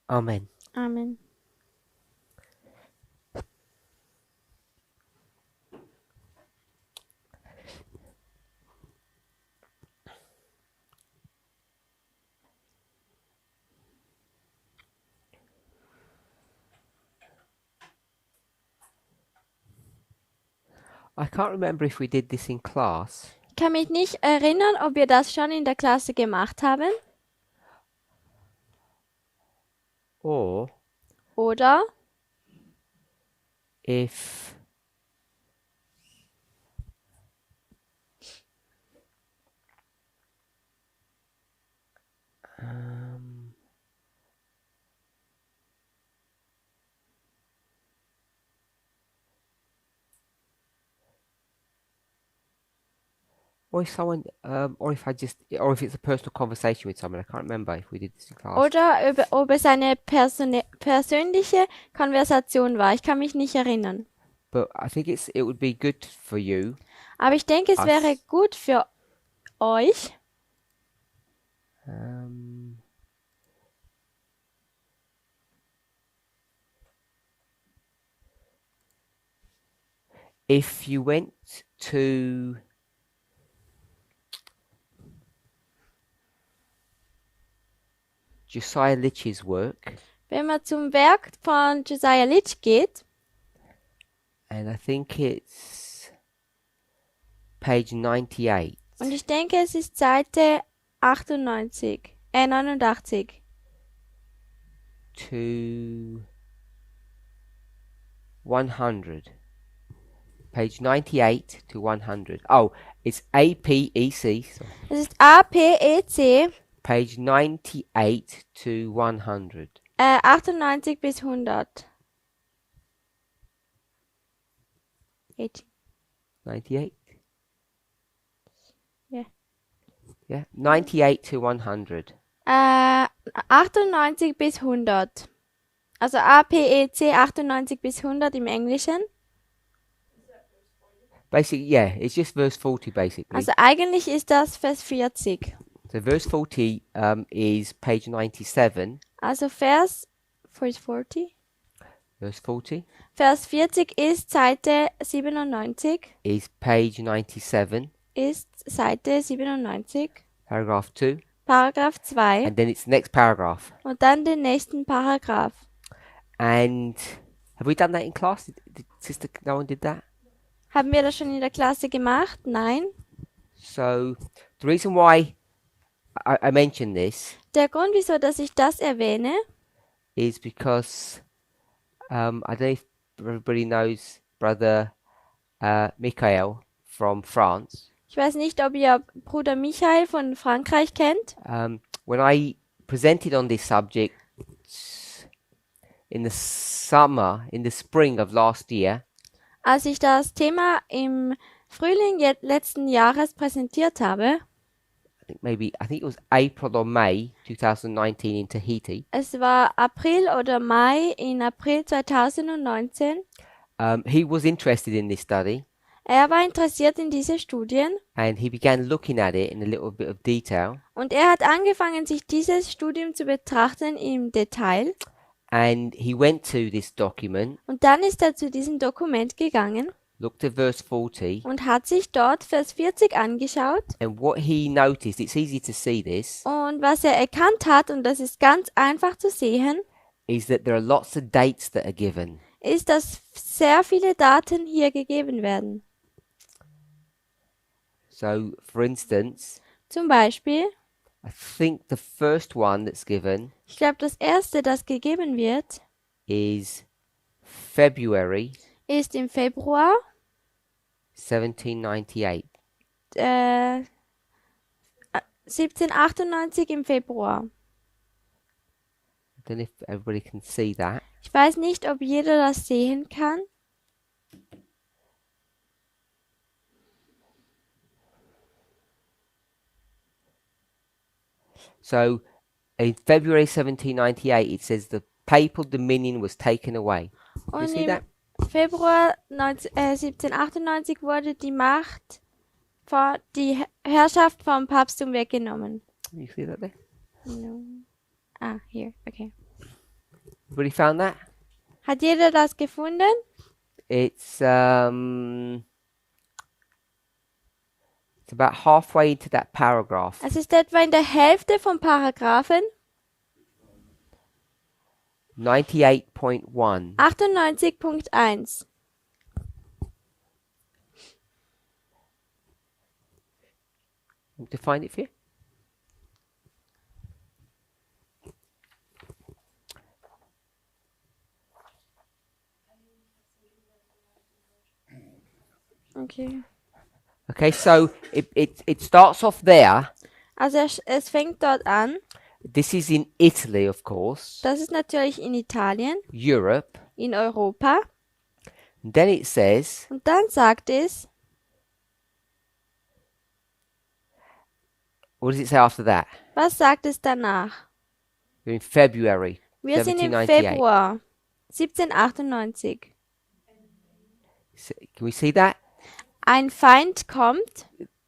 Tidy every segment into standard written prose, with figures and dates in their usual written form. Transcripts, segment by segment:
Amen. Amen. I can't remember if we did this in class. Ich kann mich nicht erinnern, ob wir das schon in der Klasse gemacht haben. Or Oder if or if someone or if it's a personal conversation with someone. I can't remember if we did this in class. Oder ob es eine persönliche Konversation war. Ich kann mich nicht erinnern. But I think it would be good for you. Aber ich denke, es wäre gut für euch, if you went to Josiah Litch's work, wenn man zum Werk von Josiah Litch geht, and I think it's page 98. und ich denke, es ist Seite 89, 89. To 100. Page 98 to 100. Oh, it's APEC. Sorry. Es ist APEC, Page 98 to 100. 98 bis 100. 98? Yeah. Yeah, 98 to 100. 98 bis 100. Also APEC 98 bis 100 im Englischen. Basically, yeah, it's just verse 40 basically. Also eigentlich ist das Vers 40. So verse 40 is page 97. Also Vers 40. Verse 40 Vers 40 ist Seite 97. is page 97. Ist Seite 97. Paragraph 2. Paragraph 2. And then it's the next paragraph. Und dann den nächsten Paragraph. And have we done that in class? Did Sister no one did that? Haben wir das schon in der Klasse gemacht? Nein. So the reason why I mention this Der Grund, wieso dass ich das erwähne, is because I don't know if everybody knows Brother Michael from France. ich weiß nicht, ob ihr Bruder Michael von Frankreich kennt. When I presented on this subject in the spring of last year, Als ich das Thema im Frühling letzten Jahres präsentiert habe, I think it was April or May 2019 in Tahiti. es war April oder Mai in April 2019, He was interested in this study er war interessiert in diese Studien and he began looking at it in a little bit of detail. und er hat angefangen, sich dieses Studium zu betrachten im Detail. And he went to this document, Und dann ist er zu diesem Dokument gegangen looked at verse 40, und hat sich dort Vers 40 angeschaut. and what he noticed, it's easy to see this, Und was er erkannt hat, und das ist ganz einfach zu sehen, is that there are lots of dates that are given. ist, dass sehr viele Daten hier gegeben werden. So, for instance, Zum Beispiel, I think the first one that's given ich glaube, das erste, das gegeben wird, is February ist im Februar 1798. 1798 im Februar. I don't know if everybody can see that. Ich weiß nicht, ob jeder das sehen kann. So, in February 1798, it says the papal dominion was taken away. You Und see im that? Februar 1798 wurde die Macht, die Herrschaft vom Papsttum weggenommen. You see that there? No. Ah, here, okay. Everybody found that? Hat jeder das gefunden? It's about halfway into that paragraph. Es ist etwa in der Hälfte vom Paragraphen 98.1. 98.1. Want to find it for you? Okay. Okay, so it starts off there. Also es fängt dort an. This is in Italy, of course, Das ist natürlich in Italien, Europe. in Europa. And then it says, Und dann sagt es, what does it say after that? was sagt es danach? We're in February Wir sind im 1798. Februar 1798. Can we see that? Ein Feind kommt.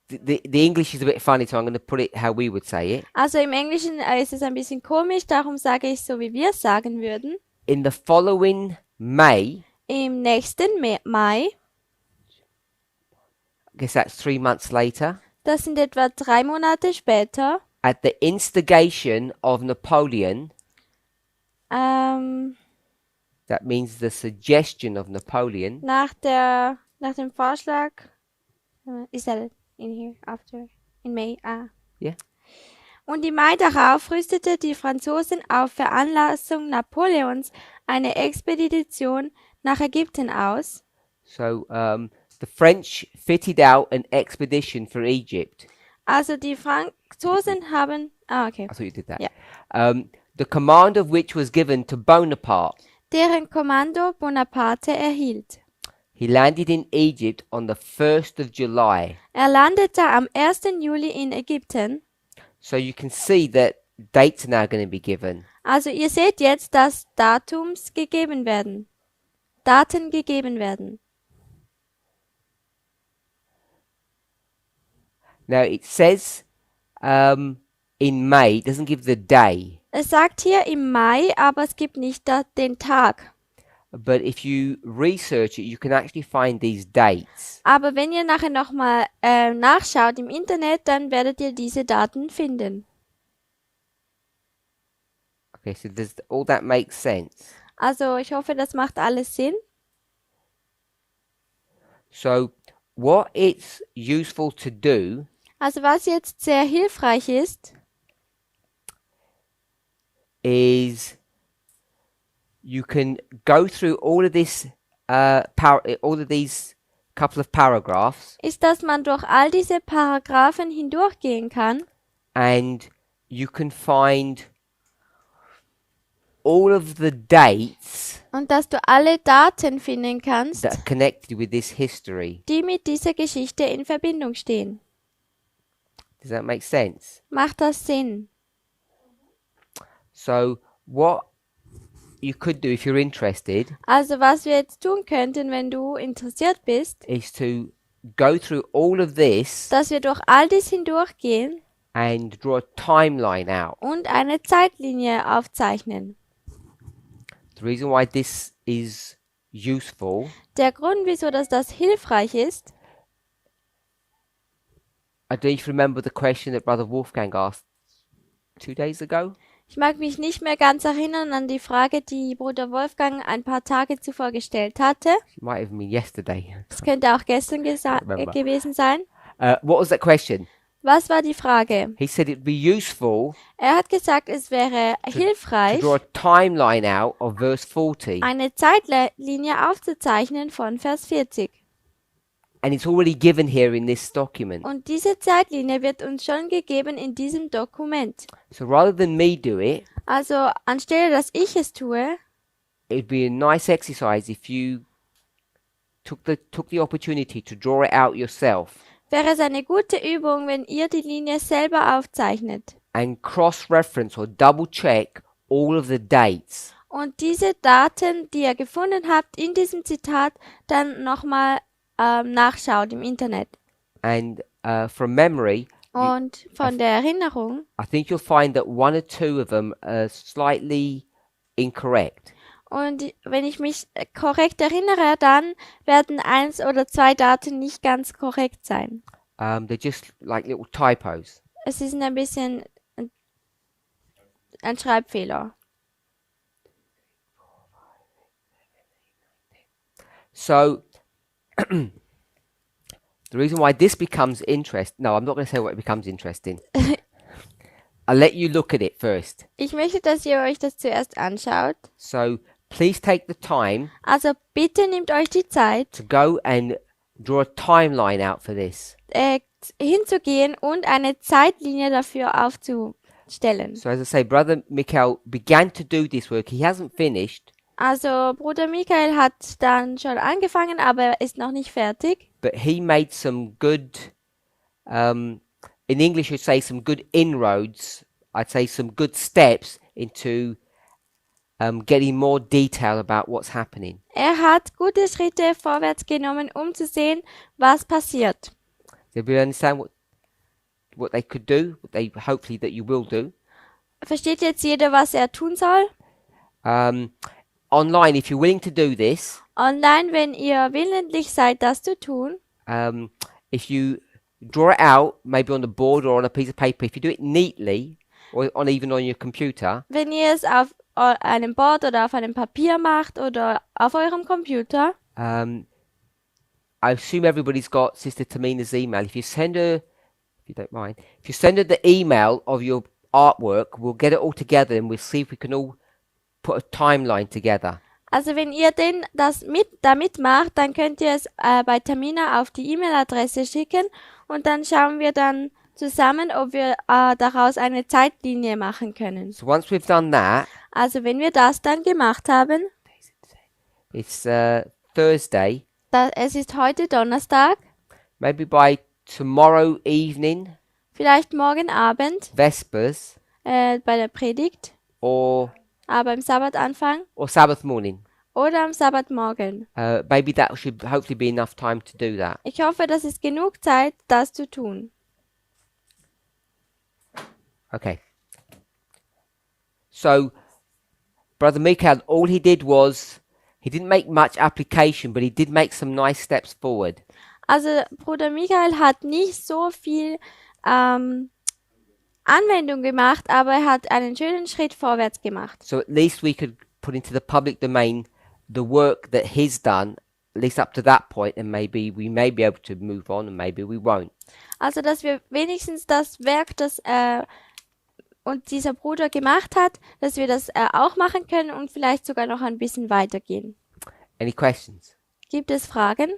The English is a bit funny, so I'm going to put it how we would say it. Also im Englischen ist es ein bisschen komisch, darum sage ich so, wie wir es sagen würden. In the following May, Im nächsten Mai, I guess that's 3 months later, das sind etwa 3 Monate später, at the instigation of Napoleon, ähm, that means the suggestion of Napoleon, nach dem Vorschlag, is that in here after in May? Yeah. Und im Mai darauf rüstete die Franzosen auf Veranlassung Napoleons eine Expedition nach Ägypten aus. so the French fitted out an expedition for Egypt. Also die Franzosen haben, okay, I thought you did that. Yeah. The command of which was given to Bonaparte. deren Kommando Bonaparte erhielt. He landed in Egypt on the 1st of July. Er landete am 1. Juli in Ägypten. So you can see that dates are now going to be given. Also ihr seht jetzt, dass Daten gegeben werden. Now it says in May, it doesn't give the day. Es sagt hier im Mai, aber es gibt nicht den Tag. But if you research it, you can actually find these dates. Aber wenn ihr nachher nochmal nachschaut im Internet, dann werdet ihr diese Daten finden. Okay, so does all that make sense? Also ich hoffe, das macht alles Sinn. So what it's useful to do Also was jetzt sehr hilfreich ist, is you can go through all of this, all of these couple of paragraphs, ist, dass man durch all diese Paragraphen hindurchgehen kann and you can find all of the dates und dass du alle Daten finden kannst, that are connected with this history. die mit dieser Geschichte in Verbindung stehen. Does that make sense? Macht das Sinn? So what you could do if you're interested Also was wir jetzt tun könnten, wenn du interessiert bist, is to go through all of this dass wir durch all dies hindurchgehen and draw a timeline out. und eine Zeitlinie aufzeichnen. The reason why this is useful Der Grund, wieso das hilfreich ist, I don't even remember the question that Brother Wolfgang asked 2 days ago. ich mag mich nicht mehr ganz erinnern an die Frage, die Bruder Wolfgang ein paar Tage zuvor gestellt hatte. It might even been yesterday. Es könnte auch gestern remember. gewesen sein. What was that question? Was war die Frage? He said it'd be useful Er hat gesagt, es wäre to hilfreich, draw a timeline out of verse 40. eine Zeitlinie aufzuzeichnen von Vers 40. And it's already given here in this document. Und diese Zeitlinie wird uns schon gegeben in diesem Dokument. So rather than me do it, Also anstelle, dass ich es tue, it'd be a nice exercise if you took the opportunity to draw it out yourself wäre es eine gute Übung, wenn ihr die Linie selber aufzeichnet and cross-reference or double-check all of the dates. und diese Daten, die ihr gefunden habt in diesem Zitat, dann nochmal nachschaut im Internet. And from memory, Und von der Erinnerung, I think you'll find that one or two of them are slightly incorrect. Und wenn ich mich korrekt erinnere, dann werden 1 oder 2 Daten nicht ganz korrekt sein. They're just like little typos. Es ist ein bisschen ein Schreibfehler. So the reason why this becomes interesting, no, I'm not going to say what it becomes interesting. I'll let you look at it first. Ich möchte, dass ihr euch das zuerst anschaut. So please take the time Also bitte nehmt euch die Zeit, to go and draw a timeline out for this. hinzugehen und eine Zeitlinie dafür aufzustellen. So as I say, Brother Mikhail began to do this work. He hasn't finished, Also Bruder Michael hat dann schon angefangen, aber er ist noch nicht fertig. but he made some good, in English you'd say some good inroads, I'd say some good steps into getting more detail about what's happening. Er hat gute Schritte vorwärts genommen, um zu sehen, was passiert. Did we understand what they could do? What they hopefully that you will do. Versteht jetzt jeder, was er tun soll? Online, if you're willing to do this, Online, wenn ihr willentlich seid, das zu tun, if you draw it out, maybe on the board or on a piece of paper, if you do it neatly, or even on your computer, wenn ihr es auf einem Board oder auf einem Papier macht oder auf eurem Computer, I assume everybody's got Sister Tamina's email. If you send her, if you don't mind, if you send her the email of your artwork, we'll get it all together and we'll see if we can all put a timeline together. also wenn ihr damit macht, dann könnt ihr es bei Tamina auf die E-Mail-Adresse schicken und dann schauen wir dann zusammen, ob wir daraus eine Zeitlinie machen können. So once we've done that, Also wenn wir das dann gemacht haben, it's Thursday, es ist heute Donnerstag, maybe by tomorrow evening, vielleicht morgen Abend Vespers, bei der Predigt, or aber am Sabbatanfang Sabbath morning. oder am Sabbatmorgen. Maybe that should hopefully be enough time to do that. Ich hoffe, das ist genug Zeit, das zu tun. Okay. So, Brother Michael, all he did was, he didn't make much application, but he did make some nice steps forward. Also Bruder Michael hat nicht so viel Anwendung gemacht, aber er hat einen schönen Schritt vorwärts gemacht. So at least we could put into the public domain the work that he's done, at least up to that point, and maybe we may be able to move on and maybe we won't. Also dass wir wenigstens das Werk, das und dieser Bruder gemacht hat, dass wir das auch machen können und vielleicht sogar noch ein bisschen weitergehen. Any questions? Gibt es Fragen?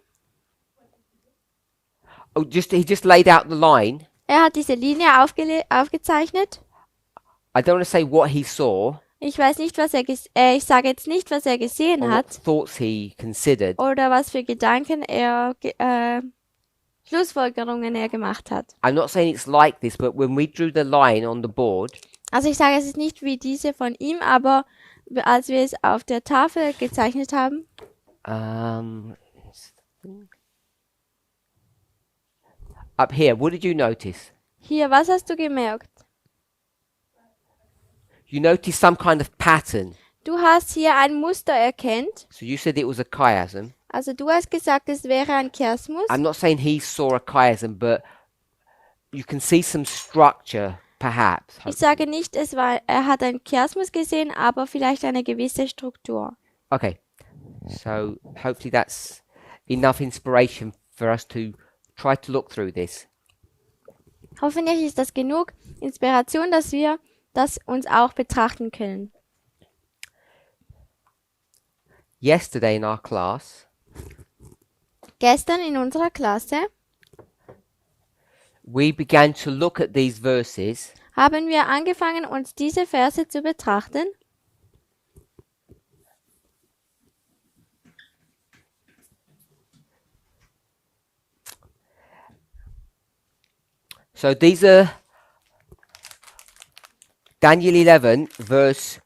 Oh, he just laid out the line. Er hat diese Linie aufgezeichnet. I don't want to say what he saw Ich weiß nicht, was ich sage jetzt nicht, was er gesehen or what hat thoughts he considered. oder was für Gedanken Schlussfolgerungen er gemacht hat. I'm not saying it's like this, but when we drew the line on the board, Also ich sage, es ist nicht wie diese von ihm, aber als wir es auf der Tafel gezeichnet haben, up here, what did you notice? hier, was hast du gemerkt? You noticed some kind of pattern. Du hast hier ein Muster erkannt. So you said it was a chiasm. Also du hast gesagt, es wäre ein Chiasmus. I'm not saying he saw a chiasm, but you can see some structure, perhaps. Ich sage nicht, er hat ein Chiasmus gesehen, aber vielleicht eine gewisse Struktur. Okay, so hopefully that's enough inspiration for us to try to look through this. Hoffentlich ist das genug Inspiration, dass wir das uns auch betrachten können. Yesterday in our class, Gestern in unserer Klasse we began to look at these verses haben wir angefangen, uns diese Verse zu betrachten. So these are Daniel 11, verse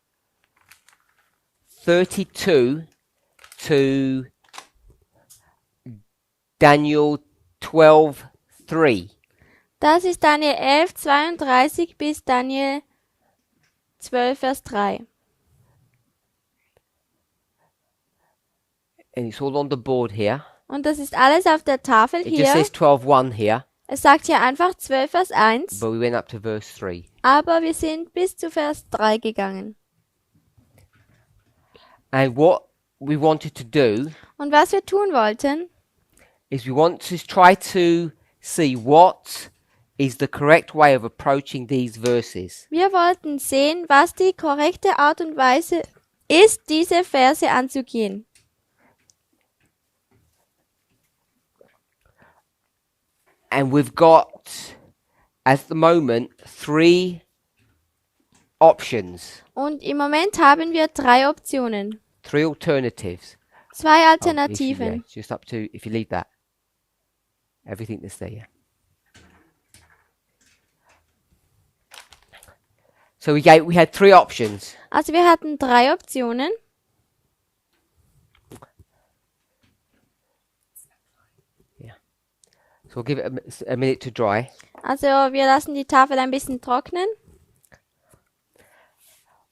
32 to Daniel 12, 3. Das ist Daniel 11, 32 bis Daniel 12, Vers 3. and it's all on the board here. Und das ist alles auf der Tafel It just hier. says 12:1 here, Es sagt hier einfach 12 Vers 1, but we went up to verse 3. aber wir sind bis zu Vers 3 gegangen. And what we wanted to do Und was wir tun wollten, is we want to try to see what is the correct way of approaching these verses. wir wollten sehen, was die korrekte Art und Weise ist, diese Verse anzugehen. And we've got, at the moment, 3 options, Und im Moment haben wir 3 Optionen, 3 alternatives. 2 Oh, if you- Alternativen. yeah, just up to, if you leave that, everything that's there. Yeah. So we had 3 options. Also wir hatten 3 Optionen. So we'll give it a minute to dry. Also wir lassen die Tafel ein bisschen trocknen.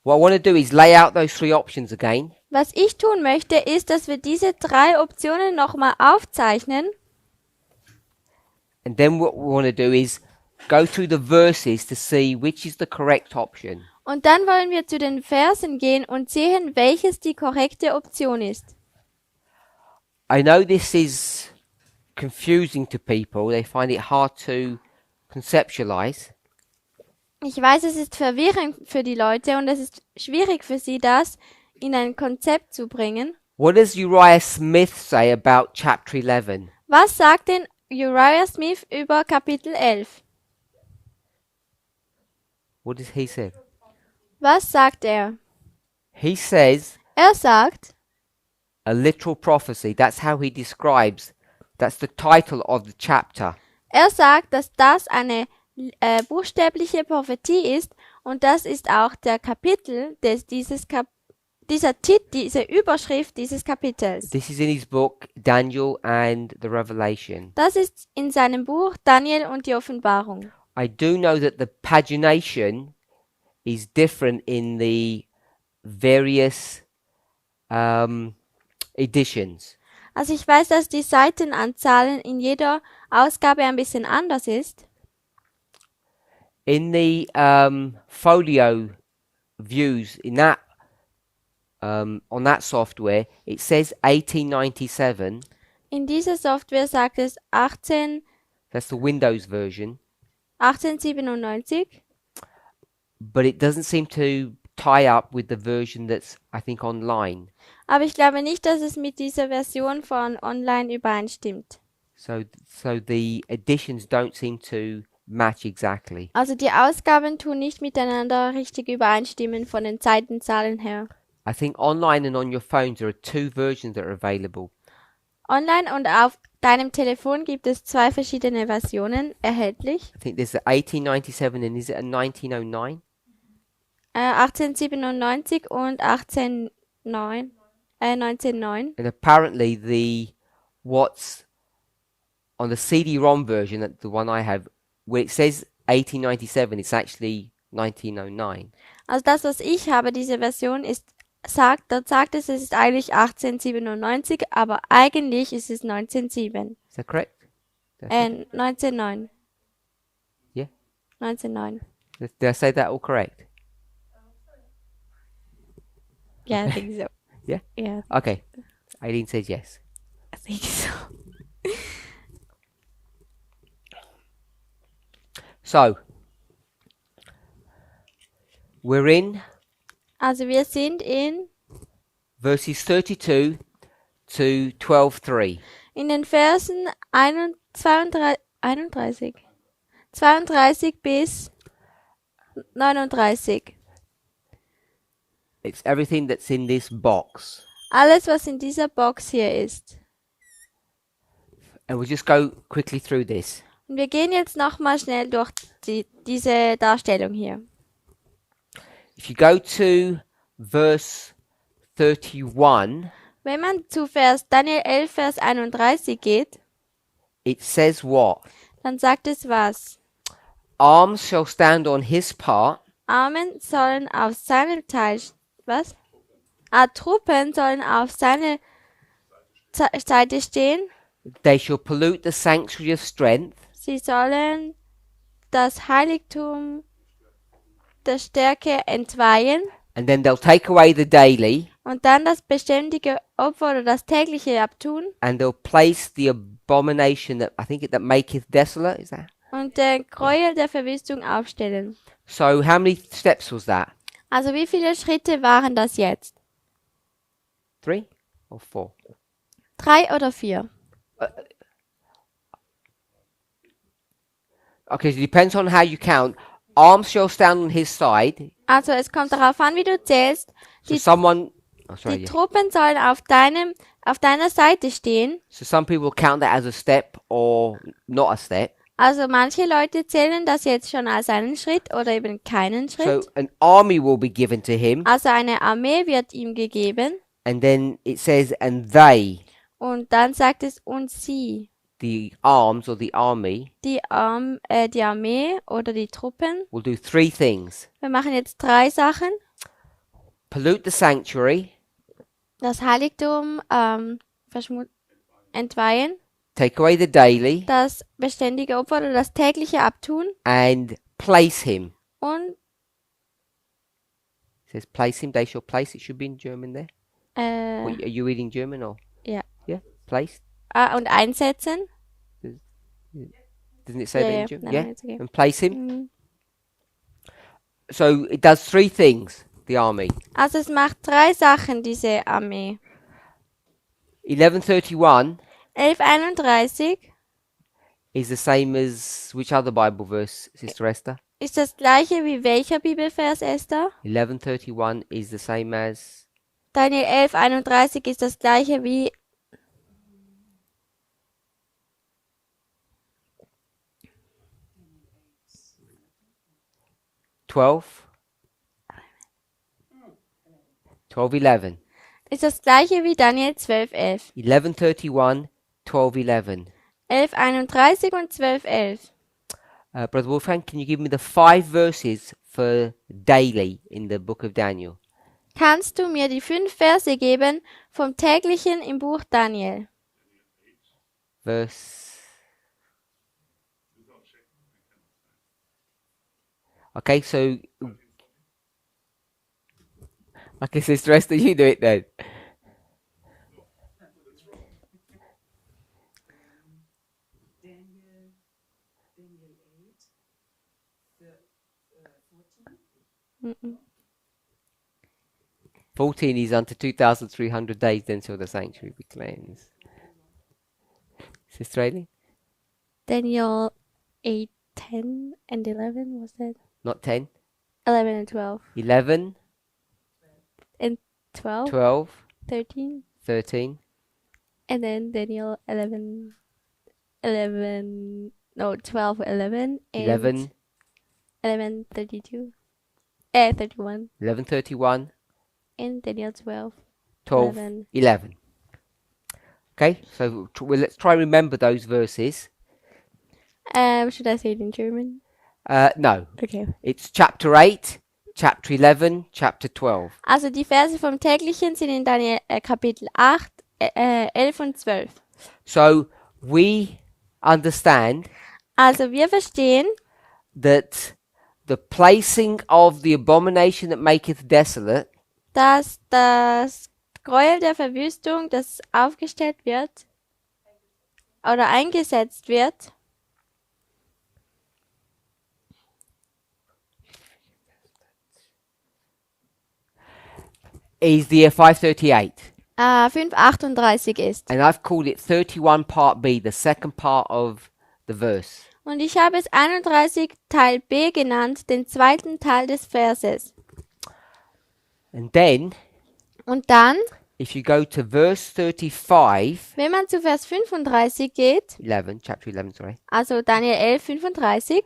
What I want to do is lay out those 3 options again. Was ich tun möchte, ist, dass wir diese 3 Optionen nochmal aufzeichnen. And then what we want to do is go through the verses to see which is the correct option. Und dann wollen wir zu den Versen gehen und sehen, welches die korrekte Option ist. I know this is confusing to people. They find it hard to conceptualize. Ich weiß, es ist verwirrend für die Leute und es ist schwierig für sie, das in ein Konzept zu bringen. What does Uriah Smith say about chapter 11? Was sagt denn Uriah Smith über Kapitel 11? What does he say? Was sagt er? He says Er sagt, a literal prophecy. That's how he describes. That's the title of the chapter. dass das eine buchstäbliche Prophetie ist und das ist auch der Kapitel diese Überschrift dieses Kapitels. This is in his book Daniel and the Revelation. Das ist in seinem Buch Daniel und die Offenbarung. I do know that the pagination is different in the various editions. Also ich weiß, dass die Seitenanzahlen in jeder Ausgabe ein bisschen anders ist. In the folio views in that on that software, it says 1897. In dieser Software sagt es That's the Windows version, 1897, but it doesn't seem to tie up with the version that's, I think, online. aber ich glaube nicht, dass es mit dieser Version von online übereinstimmt. So the editions don't seem to match exactly. Also die Ausgaben tun nicht miteinander richtig übereinstimmen von den Seitenzahlen her. I think online and on your phone there are 2 versions that are available. Online und auf deinem Telefon gibt es 2 verschiedene Versionen erhältlich. I think there's a 1897 and is it a 1909? 1897 und 1909. And apparently what's on the CD-ROM version, the one I have, where it says 1897, it's actually 1909. Also das, was ich habe, diese Version dort sagt es ist eigentlich 1897, aber eigentlich ist es 1907. Is that correct? That's it? 1909. Yeah. 1909. Did I say that all correct? Yeah, I think so. Yeah? Yeah, Okay. Aileen says yes. I think so. So, we're in Also wir sind in verses 32 to 12:3. in den Versen 32 bis 39. It's everything that's in this box. Alles, was in dieser Box hier ist. And we'll just go quickly through this. Und wir gehen jetzt nochmal schnell durch diese Darstellung hier. If you go to verse 31, Wenn man zu Daniel 11, Vers 31 geht, it says what? dann sagt es was? Arms shall stand on his part, Armen sollen auf seinem Teil, was? Truppen sollen auf seine Seite stehen. They shall pollute the sanctuary of strength, Sie sollen das Heiligtum der Stärke entweihen and then they'll take away the daily, und dann das beständige Opfer oder das tägliche abtun and they'll place the abomination that I think that maketh desolate. Is that und den Gräuel der Verwüstung aufstellen. so? How many steps was that? Also wie viele Schritte waren das jetzt? 3 or 4? 3 oder 4? Okay, so it depends on how you count. Arms shall stand on his side. Also es kommt darauf an, wie du zählst. So Die, someone, oh sorry, die yeah. Truppen sollen auf deiner Seite stehen. So some people count that as a step or not a step. Also manche Leute zählen das jetzt schon als einen Schritt oder eben keinen So Schritt. an army will be given to him, Also eine Armee wird ihm gegeben. and then it says, and they, Und dann sagt es, und sie, the arms or the army, die Armee oder die Truppen. will do 3 things: Wir machen jetzt 3 Sachen. pollute the sanctuary, Das Heiligtum entweihen, take away the daily, das beständige Opfer oder das tägliche abtun and place him. und It says place him. They shall place. It should be in German there. Are you reading German or? Yeah. Yeah. Place. und einsetzen. Doesn't it say that in Yeah, German? no, Yeah. it's okay. And place him. Mhm. So it does 3 things. The army. Also es macht 3 Sachen, diese Armee. 11:31 11:31 is the same as which other Bible verse, Sister Esther? ist das gleiche wie welcher Bibelvers, Esther? 11:31 is the same as Daniel 11:31 ist das gleiche wie 12. 12:11. ist das gleiche wie Daniel 12:11. 11:31, 12:11. 11:31 und 12:11. Brother Wolfgang, can you give me the 5 verses for daily in the book of Daniel? Kannst du mir die 5 Verse geben vom täglichen im Buch Daniel? Verse. Okay, so. Okay, Sister Esther, you do it then. Mhm. 14 is unto 2,300 days, then shall the sanctuary be cleansed. Sister Aileen? Daniel 8, 10 and 11 was that? Not 10. 11 and 12. 11, And 12, 12, 13. 13. And then Daniel 11, 12, 11. And 11, 11, 32. 31. 11:31, And Daniel 12, 12, 11. 11. Okay, so let's try and remember those verses. Should I say it in German? No, Okay. it's chapter 8, chapter 11, chapter 12. Also die Verse vom täglichen sind in Daniel Kapitel 8, 11 und 12. So we understand Also wir verstehen, that the placing of the abomination that maketh desolate dass das Gräuel der Verwüstung, das aufgestellt wird oder eingesetzt wird, is the 538. 5,38 ist. And I've called it 31 part B, the second part of the verse. Und ich habe es 31 Teil B genannt, den zweiten Teil des Verses. And then, Und dann, if you go to verse 35, wenn man zu Vers 35 geht, 11, chapter 11, sorry, also Daniel 11, 35,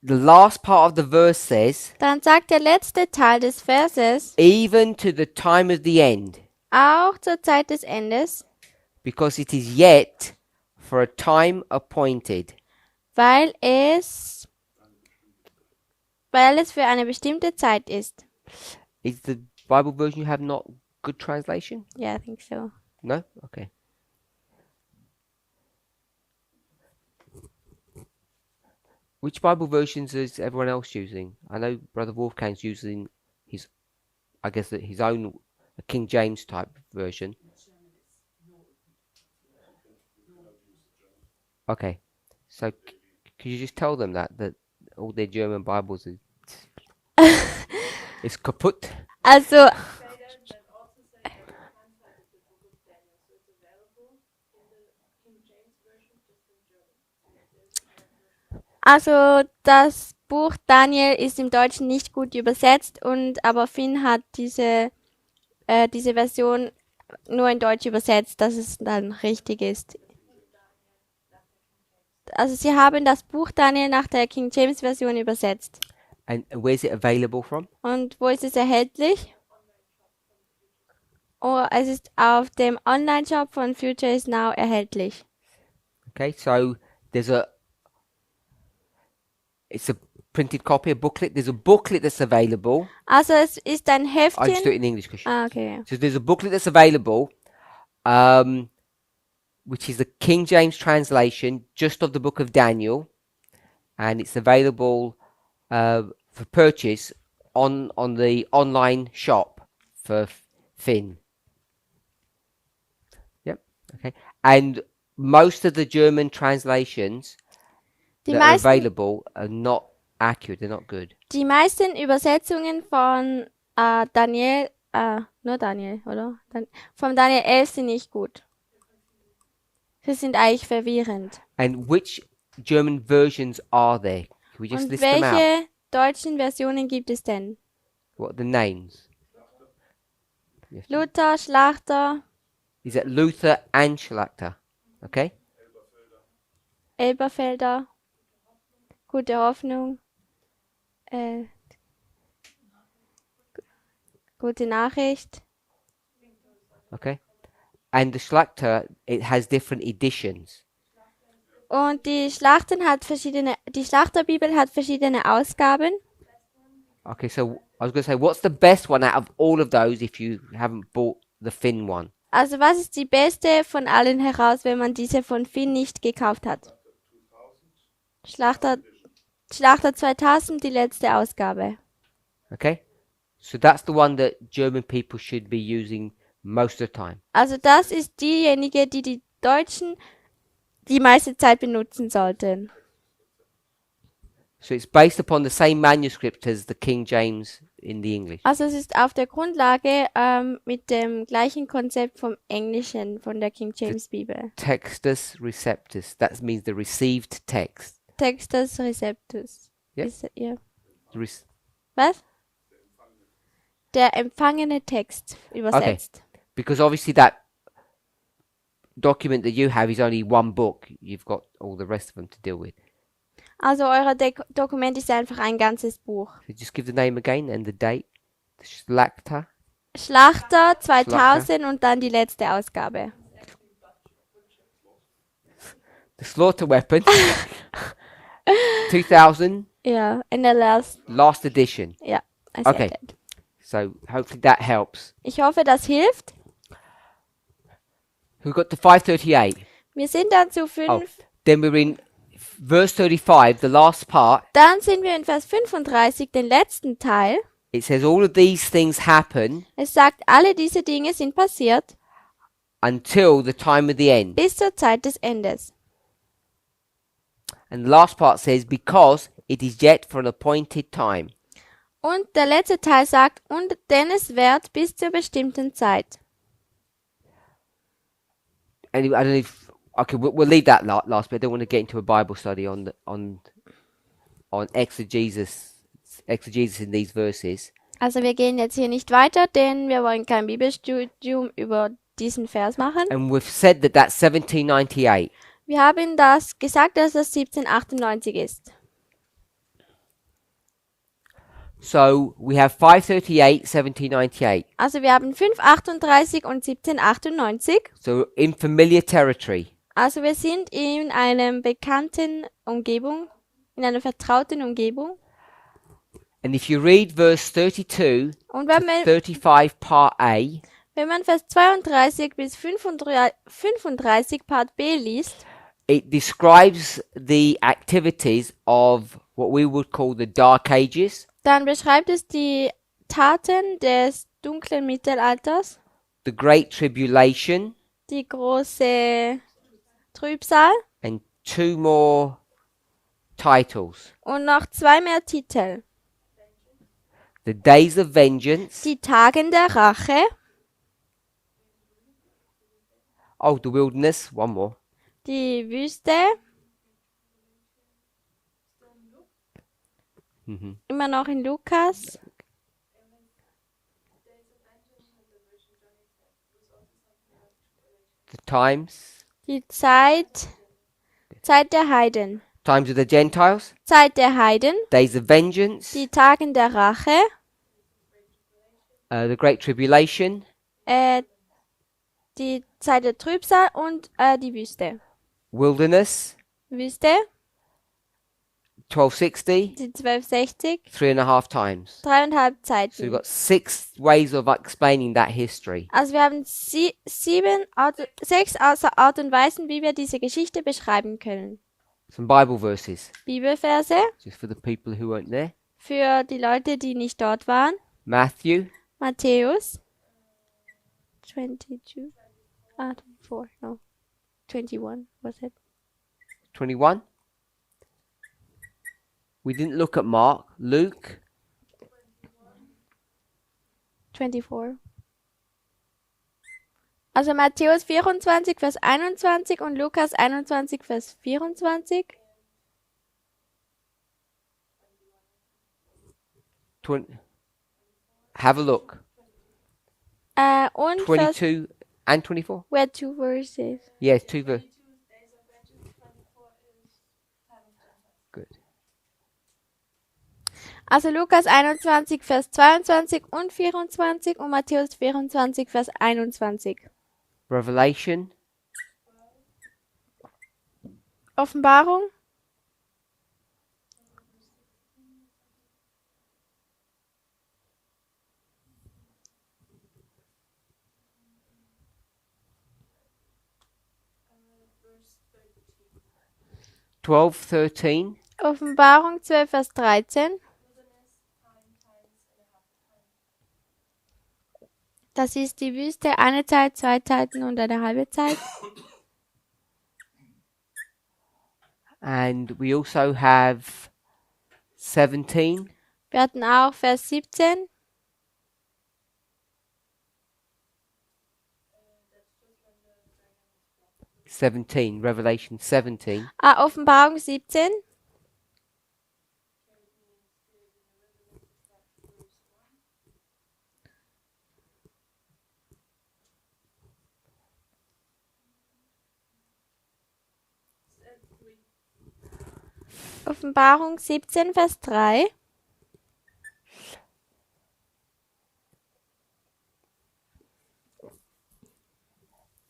the last part of the verse says, dann sagt der letzte Teil des Verses, even to the time of the end, auch zur Zeit des Endes, because it is yet for a time appointed. weil es für eine bestimmte Zeit ist. Is the Bible version you have not good translation? Yeah, I think so. No? Okay. Which Bible versions is everyone else using? I know Brother Wolfgang's using his, I guess, his own King James type version. Okay. So could you just tell them that all their German Bibles is kaputt? Also, also das Buch Daniel ist im Deutschen nicht gut übersetzt aber Finn hat diese Version nur in Deutsch übersetzt, dass es dann richtig ist. Also sie haben das Buch Daniel nach der King James Version übersetzt. And where's it available from? Und wo ist es erhältlich? Oh, es ist auf dem Online-Shop von Future is Now erhältlich. Okay, so it's a printed copy, a booklet. There's a booklet that's available. Also es ist ein I'll just do Heftchen. it in English. Okay. So there's a booklet that's available, which is the King James translation just of the book of Daniel, and it's available for purchase on the online shop for Finn. Yep. Okay. And most of the German translations that are available are not accurate. They're not good. Die meisten Übersetzungen von Daniel, nur Daniel, oder? Vom Daniel 11 sind nicht gut. Sie sind eigentlich verwirrend. And which German versions are there? Can we just Und list them out? welche deutschen Versionen gibt es denn? What are the names? Yes. Luther, Schlachter, Is it Luther and Schlachter? Okay. Elberfelder, Gute Hoffnung, Gute Nachricht. Okay. And the Schlachter, it has different editions. Und die Schlachterbibel hat verschiedene Ausgaben. Okay, so I was going to say, what's the best one out of all of those if you haven't bought the Finn one? Also was ist die beste von allen heraus, wenn man diese von Finn nicht gekauft hat? Schlachter 2000, die letzte Ausgabe. Okay. So that's the one that German people should be using most of the time. Also das ist diejenige, die Deutschen die meiste Zeit benutzen sollten. So it's based upon the same manuscript as the King James in the English. Also es ist auf der Grundlage mit dem gleichen Konzept vom Englischen, von der King James Bibel. Textus receptus. That means the received text. Textus receptus. Ja. Ja. Rec- Was? Der empfangene Text übersetzt. Because obviously that document that you have is only one book. You've got all the rest of them to deal with. Also euer Dokument ist einfach ein ganzes Buch. So just give the name again and the date. The Schlachter. Schlachter 2000 und dann die letzte Ausgabe. The Slaughter Weapon. 2000. Ja, in der Last edition. Ja, I Okay. said it. So hopefully that helps. Ich hoffe, das hilft. We got to 538. Wir sind dann zu 5. Oh, then we're in verse 35, the last part. Dann sind wir in Vers 35, den letzten Teil. It says all of these things happen Es sagt, alle diese Dinge sind passiert until the time of the end. bis zur Zeit des Endes. And the last part says, because it is yet for an appointed time. Und der letzte Teil sagt, und denn es währt bis zur bestimmten Zeit. And I don't know if okay, we'll leave that last bit. I don't want to get into a Bible study on exegesis in these verses. Also wir gehen jetzt hier nicht weiter, denn wir wollen kein Bibelstudium über diesen Vers machen. And we've said that that's 1798. Wir haben das gesagt, dass das 1798 ist. So we have 538, 1798. Also wir haben 538 und 1798. So in familiar territory. Also wir sind in einem bekannten Umgebung, in einer vertrauten Umgebung. And if you read verse 32 Und to 35 part A, Wenn man Vers 32 bis 35 Part B liest, it describes the activities of what we would call the Dark Ages, dann beschreibt es die Taten des dunklen Mittelalters, the Great Tribulation, die große Trübsal and two more titles. und noch 2 mehr Titel. The Days of Vengeance. Die Tagen der Rache, Oh, the Wilderness. One more. die Wüste, Mhm. immer noch in Lukas, The Times. die Zeit der Heiden, Times of the Gentiles. Zeit der Heiden, Days of Vengeance. die Tagen der Rache, The Great Tribulation. die Zeit der Trübsal und die Wüste. Wilderness. Wüste, 1260. die 1260, 3.5 times. 3,5 So we've Zeiten. got 6 ways of explaining that history. Also wir haben 6 Art und Weisen, wie wir diese Geschichte beschreiben können. Some Bible verses, Bibelverse just for the people who weren't there. für die Leute, die nicht dort waren. Matthew. Matthäus 22, 24, no, 21, was it? 21. We didn't look at Mark. Luke. 24. Also Matthäus 24, Vers 21 und Lukas 21, Vers 24. 20. Have a look. Und Vers, 22 and 24. we had 2 verses. Yes, 2 verses. Good. Also Lukas 21, Vers 22 und 24 und Matthäus 24, Vers 21. Revelation. Offenbarung. Twelve, 13. Offenbarung 12, Vers 13. Das ist die Wüste, eine Zeit, 2 Zeiten und eine halbe Zeit. And we also have 17. Wir hatten auch Vers 17. Revelation 17. Offenbarung 17. Offenbarung 17, Vers 3.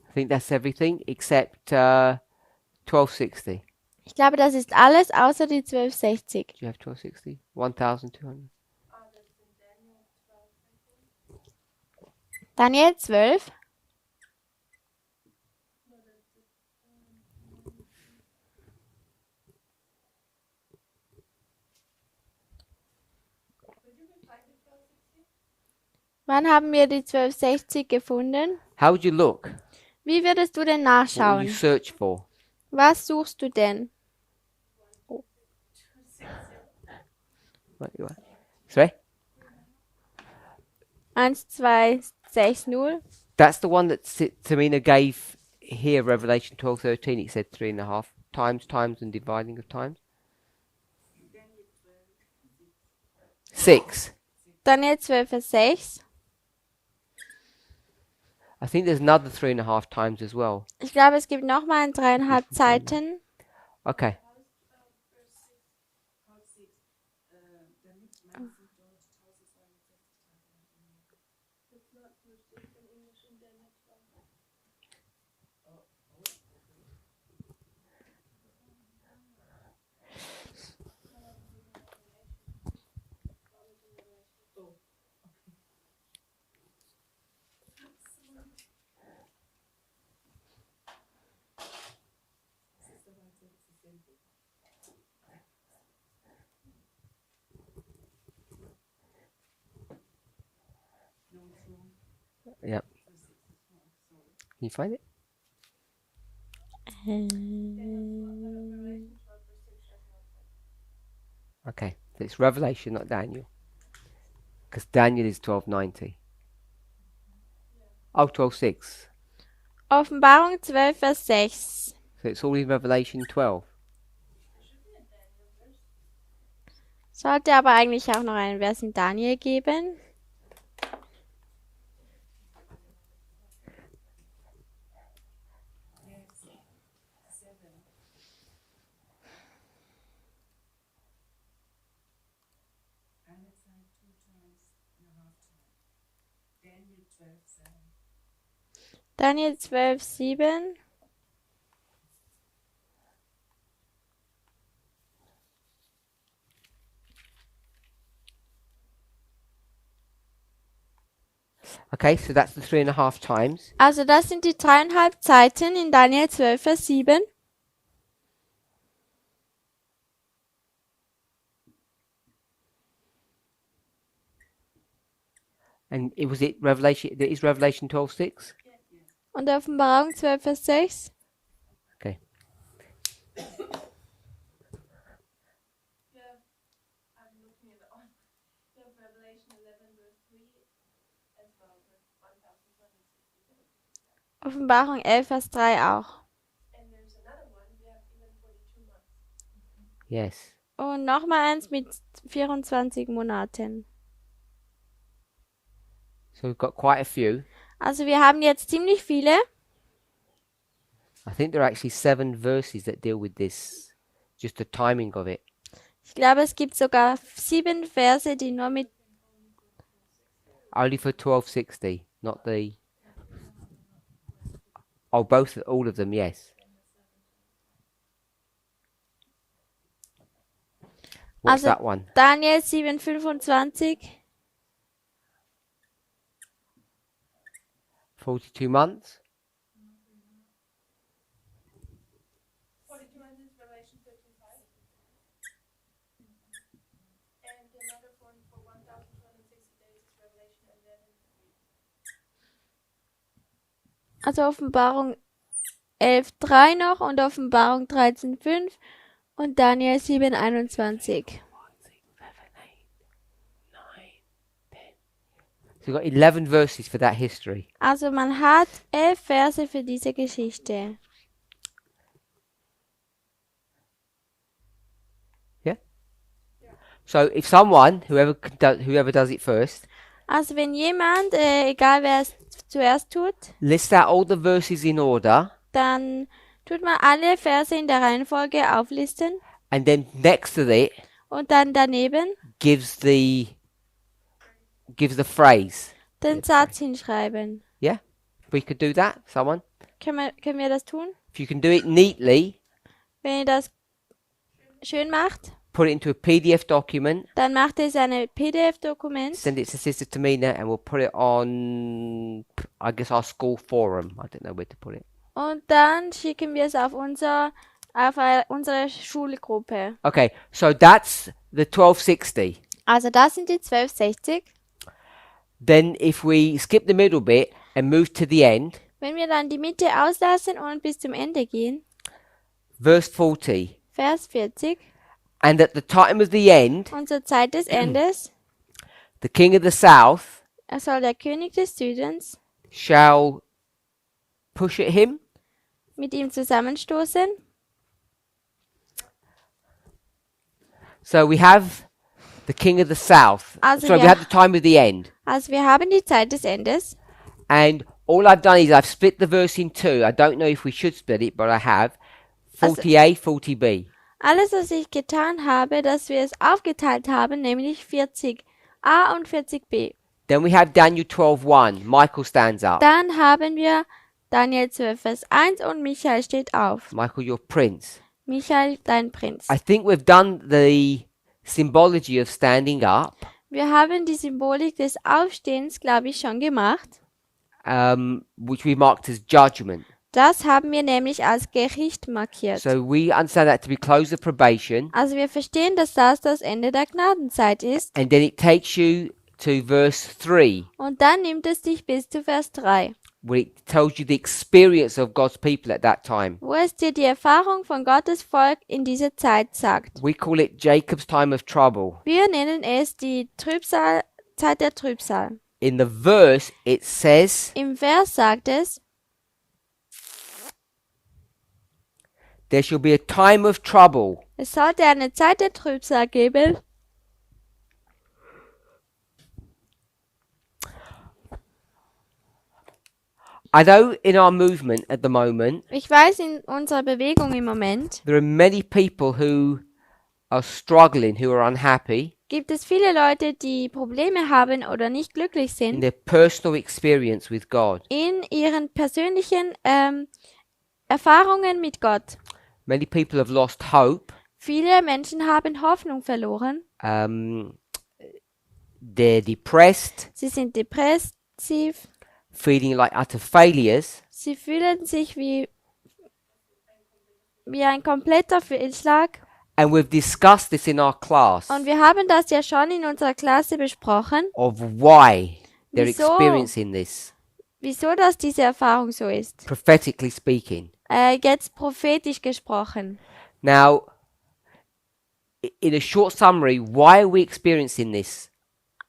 I think that's everything except 1260. Ich glaube, das ist alles außer die 1260. Do you have 1260? 1200. Daniel 12. Wann haben wir die 1260 gefunden? How would you look? Wie würdest du denn What would nachschauen? you search for? Was suchst du denn? What? Sorry? 1, 2, 6, 0. That's the one that Tamina gave here, Revelation 12:13. It said 3.5 times, and dividing of times. 6. Daniel 12, Vers 6. I think there's another 3.5 times as well. Ich glaube, es gibt nochmal 3,5 Zeiten. Okay. Can you find it? Okay, so it's Revelation, not Daniel. Because Daniel is 1290. Oh, 12:6. Offenbarung 12, Vers 6. So it's all in Revelation 12. Sollte aber eigentlich auch noch einen Vers in Daniel geben. Daniel 12, 7. Okay, so that's the 3.5 times. Also das sind die 3,5 Zeiten in Daniel 12, Vers 7. And was it Revelation? It is Revelation 12:6. Und Offenbarung 12, Vers 6. Okay. Offenbarung 11, Vers 3 auch. Yes. Und nochmal eins mit 24 Monaten. So we've got quite a few. Also wir haben jetzt ziemlich viele. I think there are actually 7 verses that deal with this. Just the timing of it. Ich glaube, es gibt sogar 7 Verse, die nur mit... Only for 1260, not the. Oh, both, all of them, yes. What's Also that one? Daniel 7, 25. 42 months. Also Offenbarung 11, 3 noch und Offenbarung 13, 5 und Daniel 7, 21. So you've got 11 verses for that history. Also man hat 11 Verse für diese Geschichte. So if someone, whoever does it first, Also wenn jemand, egal wer es zuerst tut, lists out all the verses in order, dann tut man alle Verse in der Reihenfolge auflisten and then next to it und dann daneben gives the phrase. den Satz hinschreiben. Yeah? We could do that, someone? Können wir das tun? If you can do it neatly, Wenn ihr das schön macht, put it into a PDF document, dann macht es ein PDF-Dokument send it to Sister Tamina, and we'll put it on, I guess, our school forum. I don't know where to put it. und dann schicken wir es auf unsere Schulgruppe. Okay, so that's the 1260. Also das sind die 1260. Then if we skip the middle bit and move to the end, Wenn wir dann die Mitte auslassen und bis zum Ende gehen, verse 40. Vers 40, And at the time of the end, und zur Zeit des Endes the king of the south soll der König des Südens shall push at him, mit ihm zusammenstoßen. so we have the king of the south. Also Sorry, we wir- have the time of the end. Also wir haben die Zeit des Endes. And all I've done is I've split the verse in two. I don't know if we should split it, but I have. 40a, 40b. Alles, was ich getan habe, dass wir es aufgeteilt haben, nämlich 40a und 40b. Then we have Daniel 12:1. Michael stands up. Dann haben wir Daniel 12, Vers 1 und Michael steht auf. Michael, your prince. Michael, dein Prinz. I think we've done the symbology of standing up, Wir haben die Symbolik des Aufstehens, glaube ich, schon gemacht. which we marked as judgment. Das haben wir nämlich als Gericht markiert. So we understand that to be close of probation, Also wir verstehen, dass das Ende der Gnadenzeit ist. and then it takes you to verse 3. Und dann nimmt es dich bis zu Vers 3. where it tells you the experience of God's people at that time. wo es dir die Erfahrung von Gottes Volk in dieser Zeit sagt. We call it Jacob's time of trouble. Wir nennen es die Trübsal, Zeit der Trübsal. In the verse, it says, Im Vers sagt es, there shall be a time of trouble. es sollte eine Zeit der Trübsal geben. I know in our movement at the moment, Ich weiß, in unserer Bewegung im Moment there are many people who are struggling, who are unhappy gibt es viele Leute, die Probleme haben oder nicht glücklich in sind their personal experience with God. in ihren persönlichen Erfahrungen mit Gott. Many people have lost hope. Viele Menschen haben Hoffnung verloren. They're depressed, Sie sind depressiv. feeling like utter failures. Sie fühlen sich wie ein kompletter Fehlschlag. And we've discussed this in our class Und wir haben das ja schon in unserer Klasse besprochen, of why they're Wieso? experiencing this, wieso das diese Erfahrung so ist. prophetically speaking. Jetzt prophetisch gesprochen. Now, in a short summary, why are we experiencing this?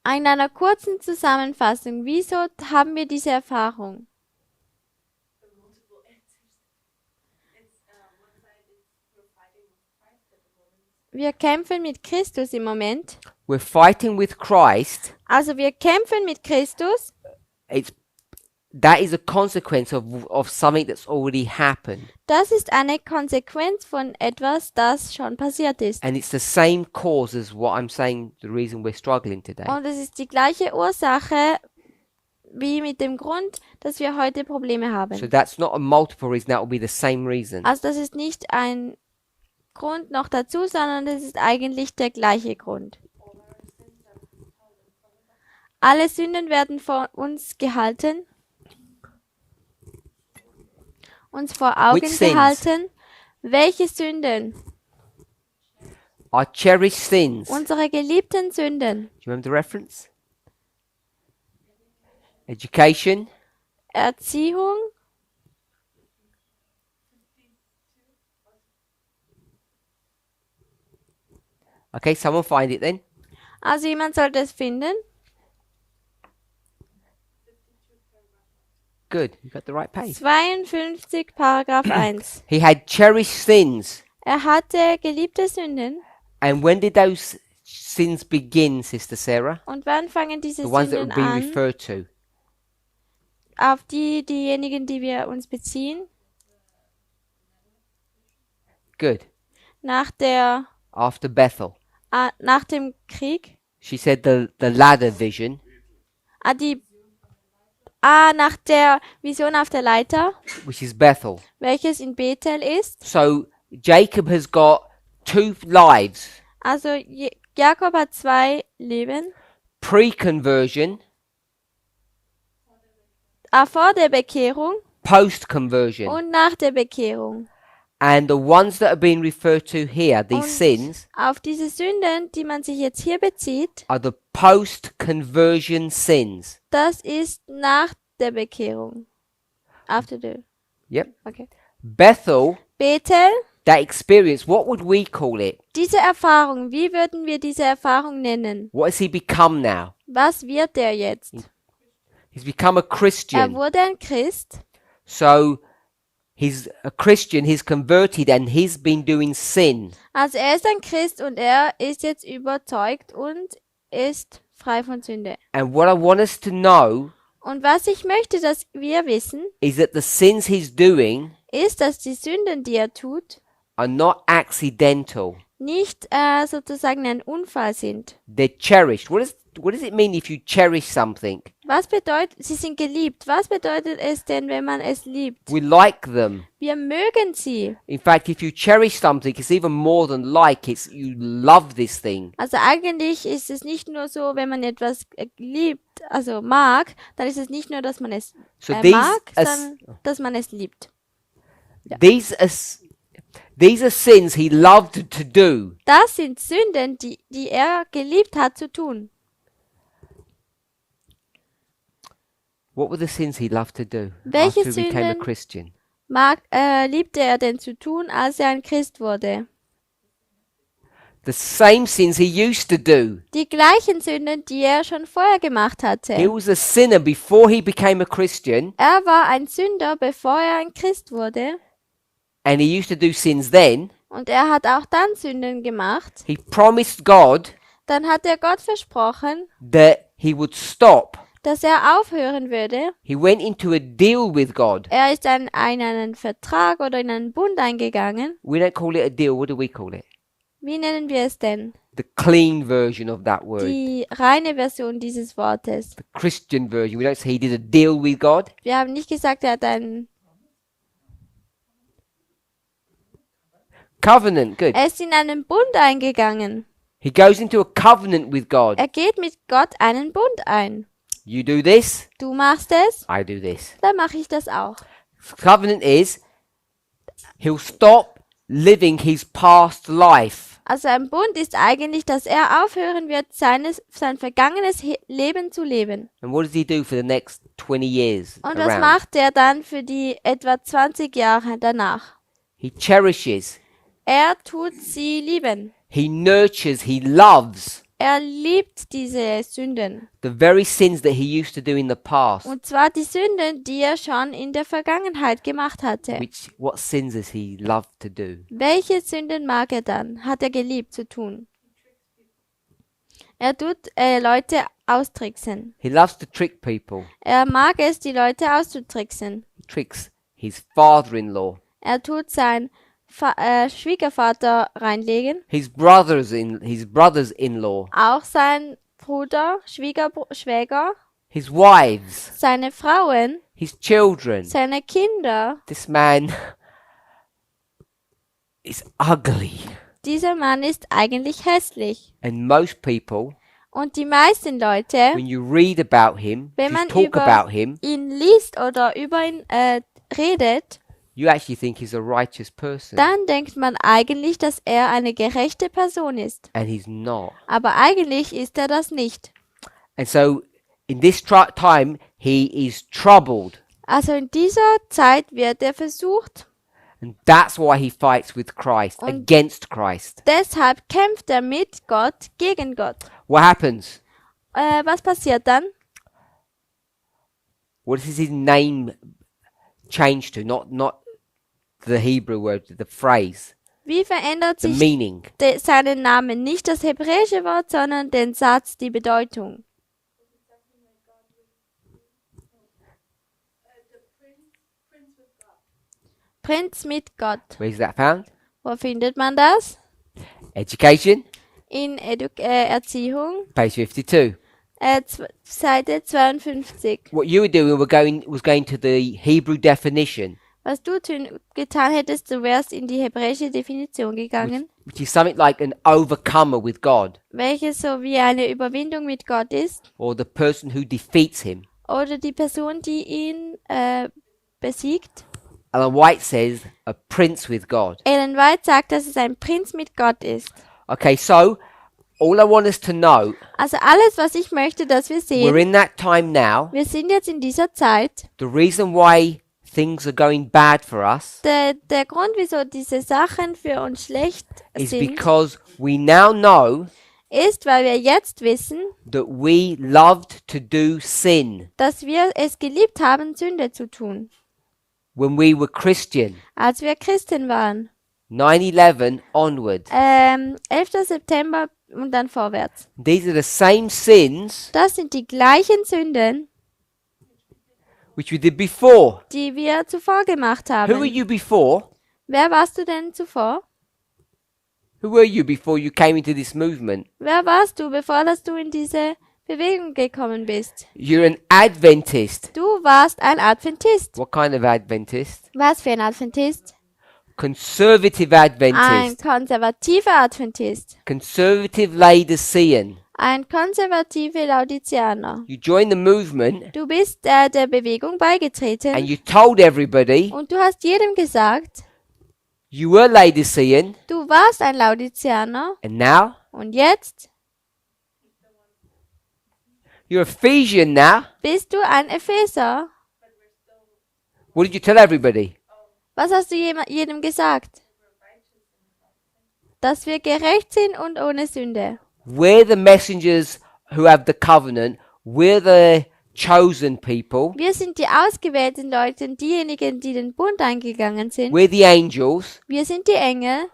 In einer kurzen Zusammenfassung, wieso haben wir diese Erfahrung? Wir kämpfen mit Christus im Moment. We're fighting with Christ. Also wir kämpfen mit Christus. That is a consequence of something that's already happened. Das ist eine Konsequenz von etwas, das schon passiert ist. And it's the same cause as what I'm saying, the reason we're struggling today. Und es ist die gleiche Ursache wie mit dem Grund, dass wir heute Probleme haben. So that's not a multiple reason, that will be the same reason. Also das ist nicht ein Grund noch dazu, sondern das ist eigentlich der gleiche Grund. Alle Sünden werden von uns gehalten, uns vor Augen Which sins? gehalten. Welche Sünden? Our cherished sins. Do Unsere geliebten Sünden. you remember the reference? Education, Erziehung, okay, someone find it then. also jemand sollte es finden. Good, you got the right page. 52, Paragraph 1. He had cherished sins. Er hatte geliebte Sünden. And when did those sins begin, Sister Sarah? Und wann fangen diese The ones that Sünden are being an? referred to. Auf diejenigen, die wir uns beziehen. Good. Nach After Bethel. dem Krieg. She said the ladder vision, Nach der Vision auf der Leiter, which is Bethel. welches in Bethel ist. So Jacob has got two lives. Also Jakob hat zwei Leben. Pre-conversion, Vor der Bekehrung post-conversion. und nach der Bekehrung. And the ones that are being referred to here, these Und sins, auf diese Sünden, die man sich jetzt hier bezieht, are the post-conversion sins. das ist nach der Bekehrung. After the. Yep. Okay. Bethel, Bethel, that experience, what would we call it? diese Erfahrung, wie würden wir diese Erfahrung nennen? What has he become now? Was wird er jetzt? He's become a Er Christian. wurde ein Christ. So he's a Christian, he's converted, and he's been doing sin. Also er ist ein Christ und er ist jetzt überzeugt und ist frei von Sünde. And what I want us to know Und was ich möchte, dass wir wissen, is that the sins he's doing ist, dass die Sünden, die er tut, are not accidental. nicht sozusagen ein Unfall sind. They're cherished. What does it mean if you cherish something? Was bedeutet, sie sind geliebt. Was bedeutet es denn, wenn man es liebt? We like them. Wir mögen sie. In fact, if you cherish something, it's even more than like. It's you love this thing. Also eigentlich ist es nicht nur so, wenn man etwas liebt, also mag, dann ist es nicht nur, dass man es So mag, sondern dass man es liebt. these are sins he loved to do. Das sind Sünden, die er geliebt hat zu tun. What were the sins he loved to do Welche after he became a Sünden Christian? liebte er denn zu tun, als er ein Christ wurde? The same sins he used to do. Die gleichen Sünden, die er schon vorher gemacht He hatte. was a sinner before he became a Christian, Er war ein Sünder, bevor er ein Christ wurde. and he used to do sins then. Und er hat auch dann Sünden gemacht. He promised God Dann hat er Gott versprochen, that he would stop. dass er aufhören würde. He went into a deal with God. Er ist in einen Vertrag oder in einen Bund eingegangen. We don't call it a deal. What do we call it? Wie nennen wir es denn? The clean version of that word. Die reine Version dieses Wortes. The Christian version. We don't say he did a deal with God. Wir haben nicht gesagt, er hat einen... Covenant. Good. Er ist in einen Bund eingegangen. He goes into a covenant with God. Er geht mit Gott einen Bund ein. You do this, Du machst es, I do this. dann mache ich das auch. Covenant is he'll stop living his past life. Also ein Bund ist eigentlich, dass er aufhören wird, sein vergangenes Leben zu leben. And what does he do for the next 20 years Und was around? macht er dann für die etwa 20 Jahre danach? He cherishes, Er tut sie lieben. he nurtures, he loves Er liebt diese Sünden. the very sins that he used to do in the past. Und zwar die Sünden, die er schon in der Vergangenheit gemacht hatte. What sins has he loved to do? Welche Sünden mag er dann? Hat er geliebt zu tun? Er tut Leute austricksen. He loves to trick people. Er mag es, die Leute auszutricksen. He tricks his father-in-law, Er tut seinen Schwiegervater reinlegen. his brothers-in-law, Auch sein Bruder, Schwäger, his wives, seine Frauen, his children. seine Kinder. This man is ugly. Dieser Mann ist eigentlich hässlich. And most people, Und die meisten Leute, when you read about him, wenn you man talk über about him, ihn liest oder über ihn redet, you actually think he's a righteous person. dann denkt man eigentlich, dass er eine gerechte Person ist. And he's not. Aber eigentlich ist er das nicht. And so, in this time, he is troubled. Also in dieser Zeit wird er versucht. And that's why he fights with Christ, Und against Christ. Deshalb kämpft er mit Gott gegen Gott. What happens? Was passiert dann? What is his name changed to? Not the Hebrew word, the phrase, Wie verändert the sich meaning. seinen Namen? Nicht das hebräische Wort, sondern den Satz, die Bedeutung. Prinz mit Gott. Where's that found? Wo findet man das? Education, In Erziehung, page 52. Seite 52. What you were doing was going to the Hebrew definition, Was du getan hättest, du wärst in die hebräische Definition gegangen, which is something like an overcomer with God, welche so wie eine Überwindung mit Gott ist, or the person who defeats him. oder die Person, die ihn besiegt. Ellen White says a prince with God. Ellen White sagt, dass es ein Prinz mit Gott ist. Okay, so all I want us to know, Also alles, was ich möchte, dass wir we're sehen, in that time now. wir sind jetzt in dieser Zeit. The reason why things are going bad for us Der Grund, wieso diese Sachen für uns schlecht is sind, because we now know ist, weil wir jetzt wissen, that we loved to do sin dass wir es geliebt haben, Sünde zu tun, when we were Christian. als wir Christen waren. 9/11 onward. 11. September und dann vorwärts. These are the same sins Das sind die gleichen Sünden, which we did before. die wir zuvor gemacht Who were haben. you before? Wer warst du denn zuvor? Who were you before you came into this movement? Wer warst du, bevor dass du in diese Bewegung gekommen bist? You're an Adventist. Du warst ein Adventist. What kind of Adventist? Was für ein Adventist? Conservative Ein Adventist. konservativer Adventist. Conservative Laodicean. Ein konservative Laodiceaner. You joined the movement Du bist der Bewegung and beigetreten you told everybody und du hast jedem gesagt, you were Laodicean, du warst ein Laodiceaner and now und jetzt You're Ephesian now. Bist du ein Epheser? What did you tell everybody? Was hast du jedem gesagt? Dass wir gerecht sind und ohne Sünde. We're the messengers who have the covenant. We're the chosen people. Wir sind die ausgewählten Leute, diejenigen, die den Bund eingegangen sind. We're the angels. Wir sind die Engel.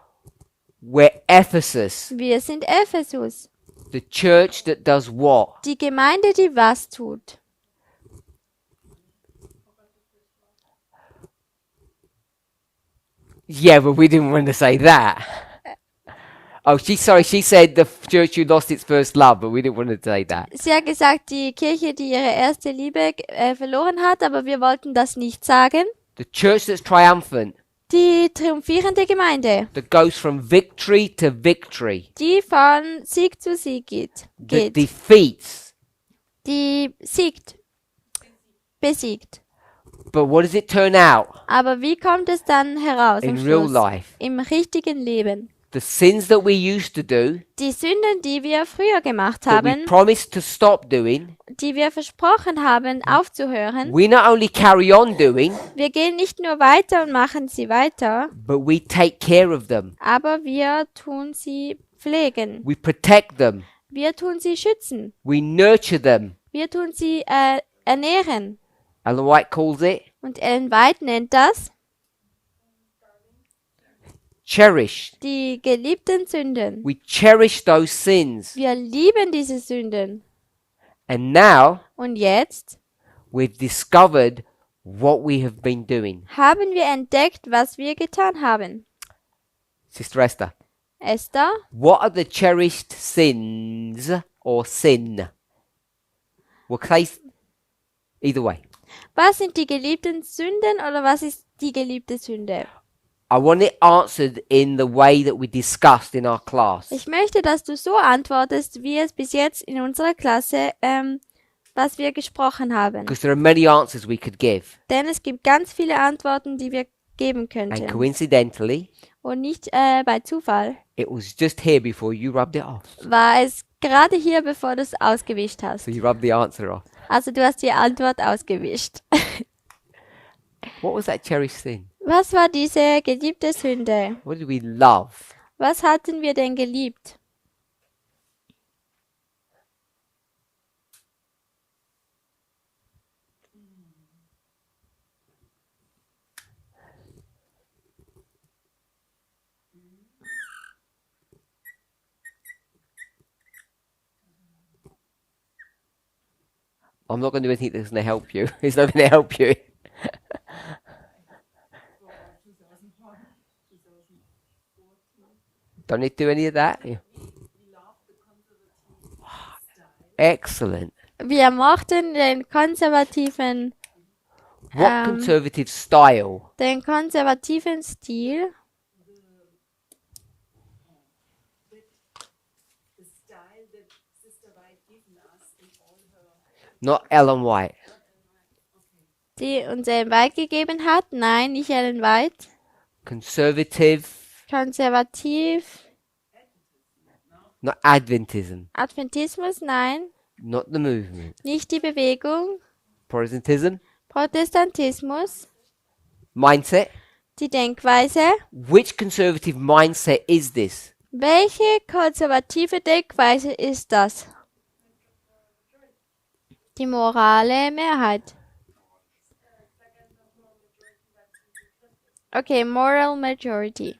We're Ephesus, Wir sind Ephesus. the church that does what? Die Gemeinde, die was tut. Yeah, but we didn't want to say that. Oh, she said the church who lost its first love, but we didn't want to say that. Sie hat gesagt, die Kirche, die ihre erste Liebe verloren hat, aber wir wollten das nicht sagen. The church that's triumphant, Die triumphierende Gemeinde, that goes from victory to victory, die von Sieg zu Sieg geht. that defeats. Die siegt. Besiegt. But what does it turn out Aber wie kommt es dann heraus in am real Schluss? life? Im richtigen Leben. The sins that we used to do, Die Sünden, die wir früher gemacht that we haben, promised to stop doing, die wir versprochen haben aufzuhören, we not only carry on doing, wir gehen nicht nur weiter und machen sie weiter, but we take care of them. aber wir tun sie pflegen. We protect them. Wir tun sie schützen. We nurture them. Wir tun sie ernähren. Ellen White calls it Und Ellen White nennt das cherished. die geliebten Sünden. We cherish those sins. Wir lieben diese Sünden. And now Und jetzt we've discovered what we have been doing. haben wir entdeckt, was wir getan haben. Sister Esther, Esther, what are the cherished sins or sin? We'll say either way. was sind die geliebten Sünden oder was ist die geliebte Sünde? I want it answered in the way that we discussed in our class. Ich möchte, dass du so antwortest, wie es bis jetzt in unserer Klasse, was wir gesprochen haben. Because there are many answers we could give. Denn es gibt ganz viele Antworten, die wir geben And könnten. coincidentally, Und nicht bei Zufall it was just here before you rubbed it off. war es gerade hier, bevor du es ausgewischt hast. So you rubbed the answer off. Also du hast die Antwort ausgewischt. What was that cherished sin? Was war diese geliebte Sünde? What did we love? Was hatten wir denn geliebt? I'm not going to do anything that's going to help you. It's not going to help you. Don't need to do any of that. Yeah. Excellent. Wir mochten den konservativen, What conservative style? Stil. Not Ellen White. Die uns Ellen White gegeben hat. Nein, nicht Ellen White. Conservative, Konservativ. not Adventism. Adventismus, nein. Not the movement. Nicht die Bewegung. Protestantism, Protestantismus. mindset. Die Denkweise. Which conservative mindset is this? Welche konservative Denkweise ist das? Die morale Mehrheit. Okay, moral majority.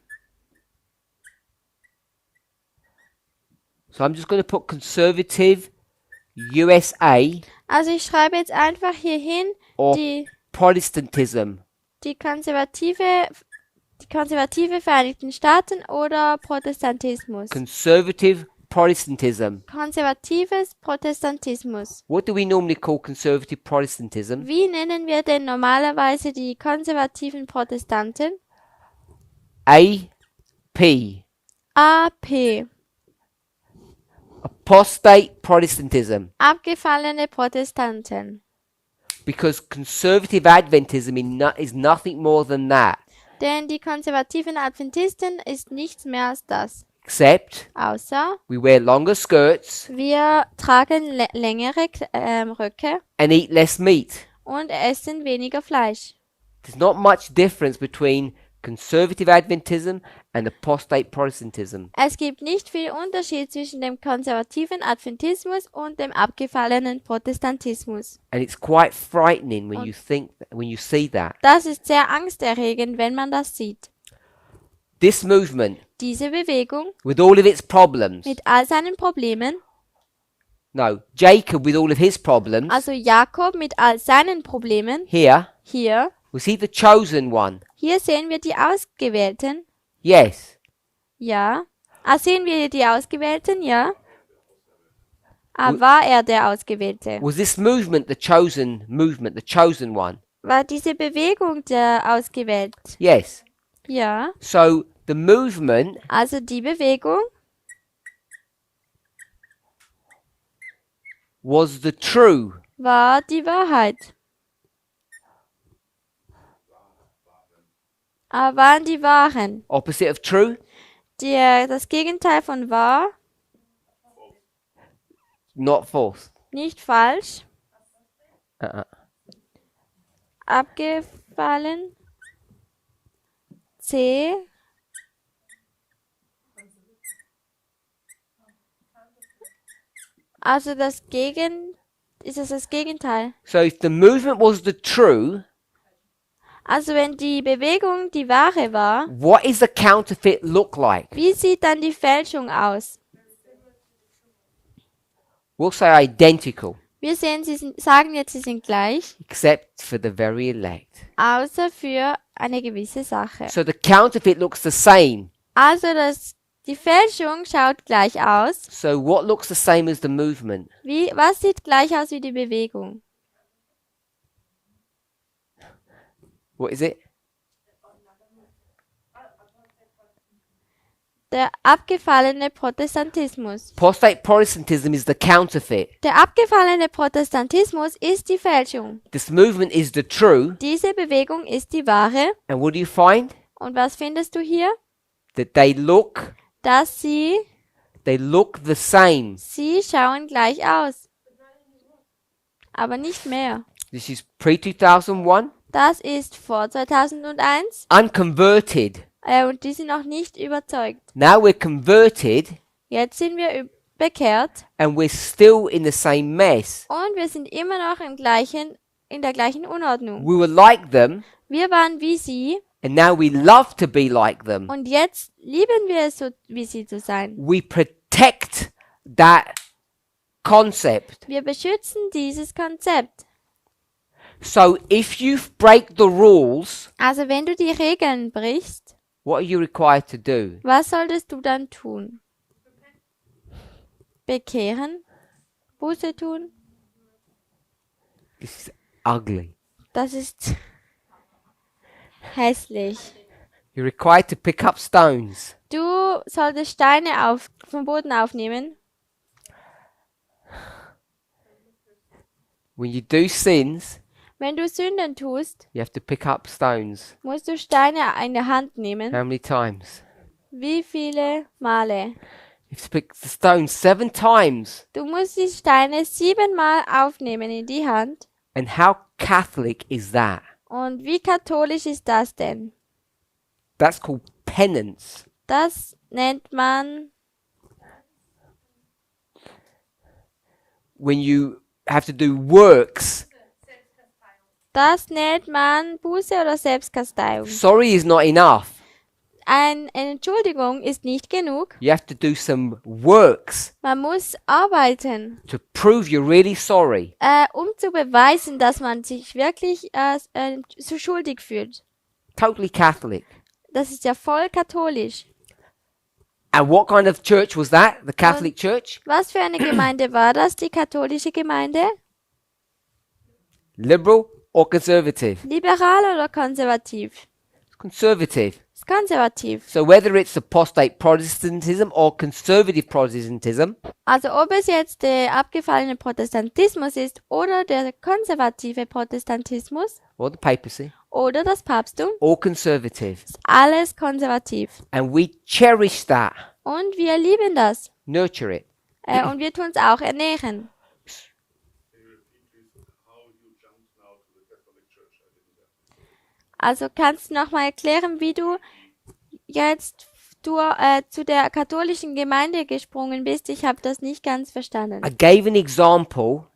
So I'm just going to put conservative USA Also ich schreibe jetzt einfach hier hin or die Protestantism. konservative Vereinigten Staaten oder Protestantismus. Conservative Protestantism. Konservatives Protestantismus. What do we normally call conservative Protestantism? Wie nennen wir denn normalerweise die konservativen Protestanten? AP. AP. Apostate Protestantism. Abgefallene Protestanten. Because conservative Adventism is nothing more than that. Denn die konservativen Adventisten ist nichts mehr als das. except außer we wear longer skirts wir tragen längere Röcke and eat less meat. und essen weniger Fleisch. There's not much difference between conservative Adventism and apostate Protestantism. Es gibt nicht viel Unterschied zwischen dem konservativen Adventismus und dem abgefallenen Protestantismus. And it's quite frightening when you see that. Das ist sehr angsterregend, wenn man das sieht. This movement, Diese Bewegung with all of its problems, mit all seinen Problemen, Jacob with all of his problems, also Jakob mit all seinen Problemen, here, hier was he the chosen one? Hier sehen wir die Ausgewählten. Yes. Ja. Sehen wir die Ausgewählten? Ja. War er der Ausgewählte? Was this movement the chosen one? War diese Bewegung der Ausgewählt? Yes. Ja. So the movement Also die Bewegung was the true. war die Wahrheit. Waren die Wahren. Opposite of true? Das Gegenteil von wahr, Not false. nicht falsch, Uh-uh. abgefallen, C, also ist es das Gegenteil. So if the movement was the true, Also wenn die Bewegung die wahre war, what is the counterfeit look like? wie sieht dann die Fälschung aus? We'll say identical, Wir sagen jetzt, sie sind gleich, except for the very elect. außer für eine gewisse Sache. So the counterfeit looks the same. Also die Fälschung schaut gleich aus. So what looks the same as the movement? Was sieht gleich aus wie die Bewegung? What is it? Der abgefallene Protestantismus. Apostate Protestantism is the counterfeit. Der abgefallene Protestantismus ist die Fälschung. This movement is the true. Diese Bewegung ist die wahre. And what do you find? Und was findest du hier? That they look Dass sie the same. schauen gleich aus. Aber nicht mehr. This is pre-2001, Das ist vor 2001. unconverted. Und die sind noch nicht überzeugt. Now we're converted Jetzt sind wir bekehrt and we're still in the same mess. und wir sind immer noch in der gleichen Unordnung. We were like them Wir waren wie sie and now we love to be like them. und jetzt lieben wir es, so wie sie zu sein. We protect that concept. Wir beschützen dieses Konzept. So if you break the rules, Also wenn du die Regeln brichst, what are you required to do? was solltest du dann tun? Bekehren? Buße tun? This is ugly. Das ist hässlich. You're required to pick up stones. Du solltest Steine vom Boden aufnehmen. When you do sins, Wenn du Sünden tust, you have to pick up stones. musst du Steine in der Hand nehmen. How many times? Wie viele Male? You have to pick the stones 7 times. Du musst die Steine 7-mal aufnehmen in die Hand. And how Catholic is that? Und wie katholisch ist das denn? That's called penance. Das nennt man, When you have to do works, Buße oder Selbstkasteiung. sorry is not enough. Eine Entschuldigung ist nicht genug. You have to do some works Man muss arbeiten, to prove you're really sorry. um zu beweisen, dass man sich wirklich so schuldig fühlt. Totally Catholic. Das ist ja voll katholisch. And what kind of church was that? The Catholic Church? Was für eine Gemeinde war das, die katholische Gemeinde? Liberal or conservative? Liberal oder konservativ? Conservative. Ist konservativ. So whether it's apostate Protestantism or conservative Protestantism, Also ob es jetzt der abgefallene Protestantismus ist oder der konservative Protestantismus or the papacy, oder das Papsttum, or conservative. ist alles konservativ. And we cherish that. Und wir lieben das. Nurture it. Und wir tun es auch ernähren. Also kannst du nochmal erklären, wie du jetzt zu der katholischen Gemeinde gesprungen bist? Ich habe das nicht ganz verstanden. I gave an example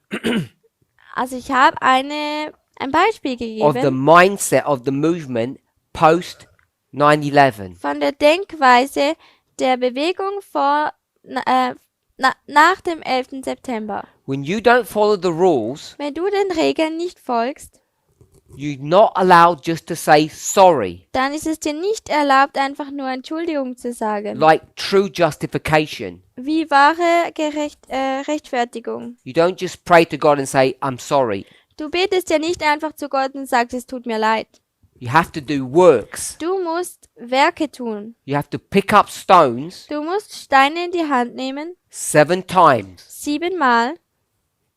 Also ich habe ein Beispiel of the gegeben mindset of the movement post 9/11. von der Denkweise der Bewegung nach dem 11. September. When you don't follow the rules, Wenn du den Regeln nicht folgst, you're not allowed just to say sorry, dann ist es dir nicht erlaubt, einfach nur Entschuldigung zu sagen. like true justification. Wie wahre Rechtfertigung. You don't just pray to God and say, I'm sorry. Du betest ja nicht einfach zu Gott und sagst, es tut mir leid. You have to do works. Du musst Werke tun. You have to pick up stones Du musst Steine in die Hand nehmen, 7 times. 7-mal.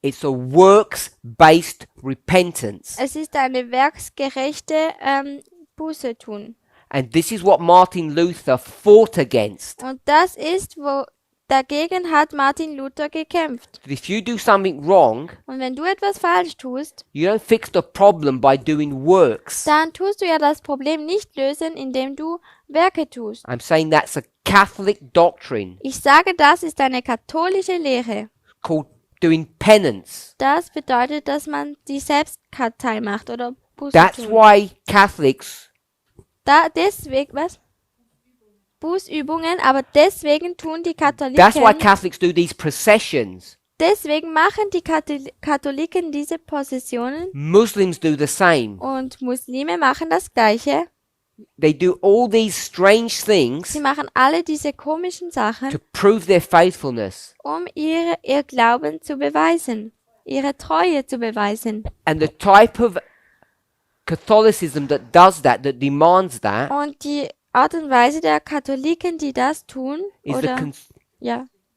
It's a works-based repentance. Es ist eine werksgerechte Buße tun. And this is what Martin Luther fought against. Und das ist, wo dagegen hat Martin Luther gekämpft. If you do something wrong, Und wenn du etwas falsch tust, you don't fix the problem by doing works. dann tust du ja das Problem nicht lösen, indem du Werke tust. I'm saying that's a Catholic doctrine Ich sage, das ist eine katholische Lehre. called doing penance. Das bedeutet, dass man die Selbstkartei macht oder Buße That's tun. why Catholics Deswegen, was? Bußübungen, aber deswegen tun die That's why Katholiken, Catholics do these processions. deswegen machen die Katholiken diese Prozessionen Muslims do the same. und Muslime machen das Gleiche. They do all these strange things Sie machen alle diese komischen Sachen, to prove their faithfulness. um ihr Glauben zu beweisen, ihre Treue zu beweisen. And the type of Catholicism that does that, that demands that, Und die Art und Weise der Katholiken, die das tun is the, oder cons-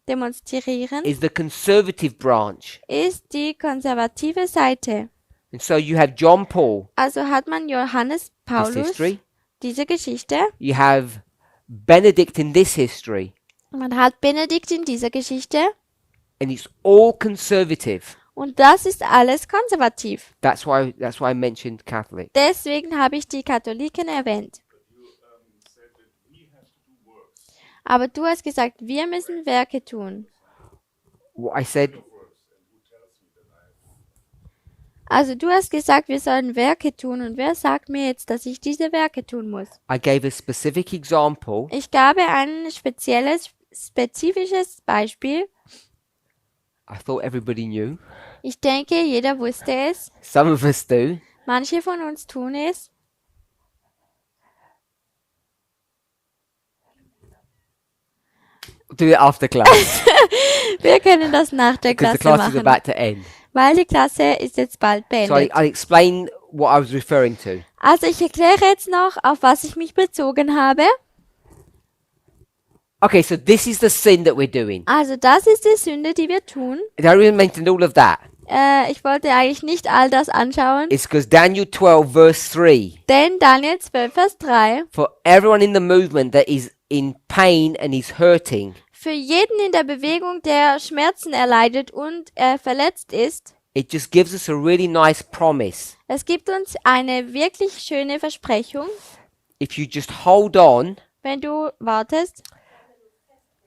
demonstrieren, is the conservative branch. ist die konservative Seite. And so you have John Paul, Also hat man Johannes this Paulus, history. diese Geschichte, You have Benedict in this history. man hat Benedikt in dieser Geschichte And it's all conservative. und das ist alles konservativ. That's why I mentioned Catholic. Deswegen habe ich die Katholiken erwähnt. Aber du hast gesagt, wir müssen Werke tun. What I said, Also du hast gesagt, wir sollen Werke tun und wer sagt mir jetzt, dass ich diese Werke tun muss? I gave a specific example. Ich gab ein spezifisches Beispiel. I thought everybody knew. Ich denke, jeder wusste es. Some of us do. Manche von uns tun es. Do it after class Wir können das nach der because the Klasse class is machen, about to end. weil die Klasse ist jetzt bald So beendet. I'll explain what I was referring to. Also ich erkläre jetzt noch, auf was ich mich bezogen habe. Okay, so this is the sin that we're doing. Also das ist die Sünde, die wir tun. I really mentioned all of that. Ich wollte eigentlich nicht all das anschauen, It's because Daniel 12 verse 3. denn Daniel 12, Vers 3, For everyone in the movement that is in pain and is hurting, für jeden in der Bewegung, der Schmerzen erleidet und verletzt ist, it just gives us a really nice promise. es gibt uns eine wirklich schöne Versprechung, If you just hold on, wenn du wartest,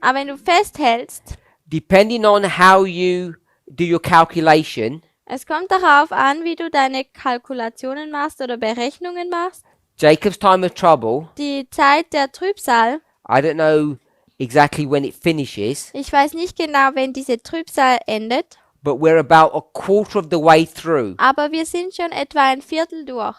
aber wenn du festhältst, depending on how you do your calculation, es kommt darauf an, wie du deine Kalkulationen machst oder Berechnungen machst, Jacob's time of trouble, die Zeit der Trübsal, I don't know exactly when it finishes, ich weiß nicht genau, wenn diese Trübsal endet, but we're about a quarter of the way through. aber wir sind schon etwa ein Viertel durch.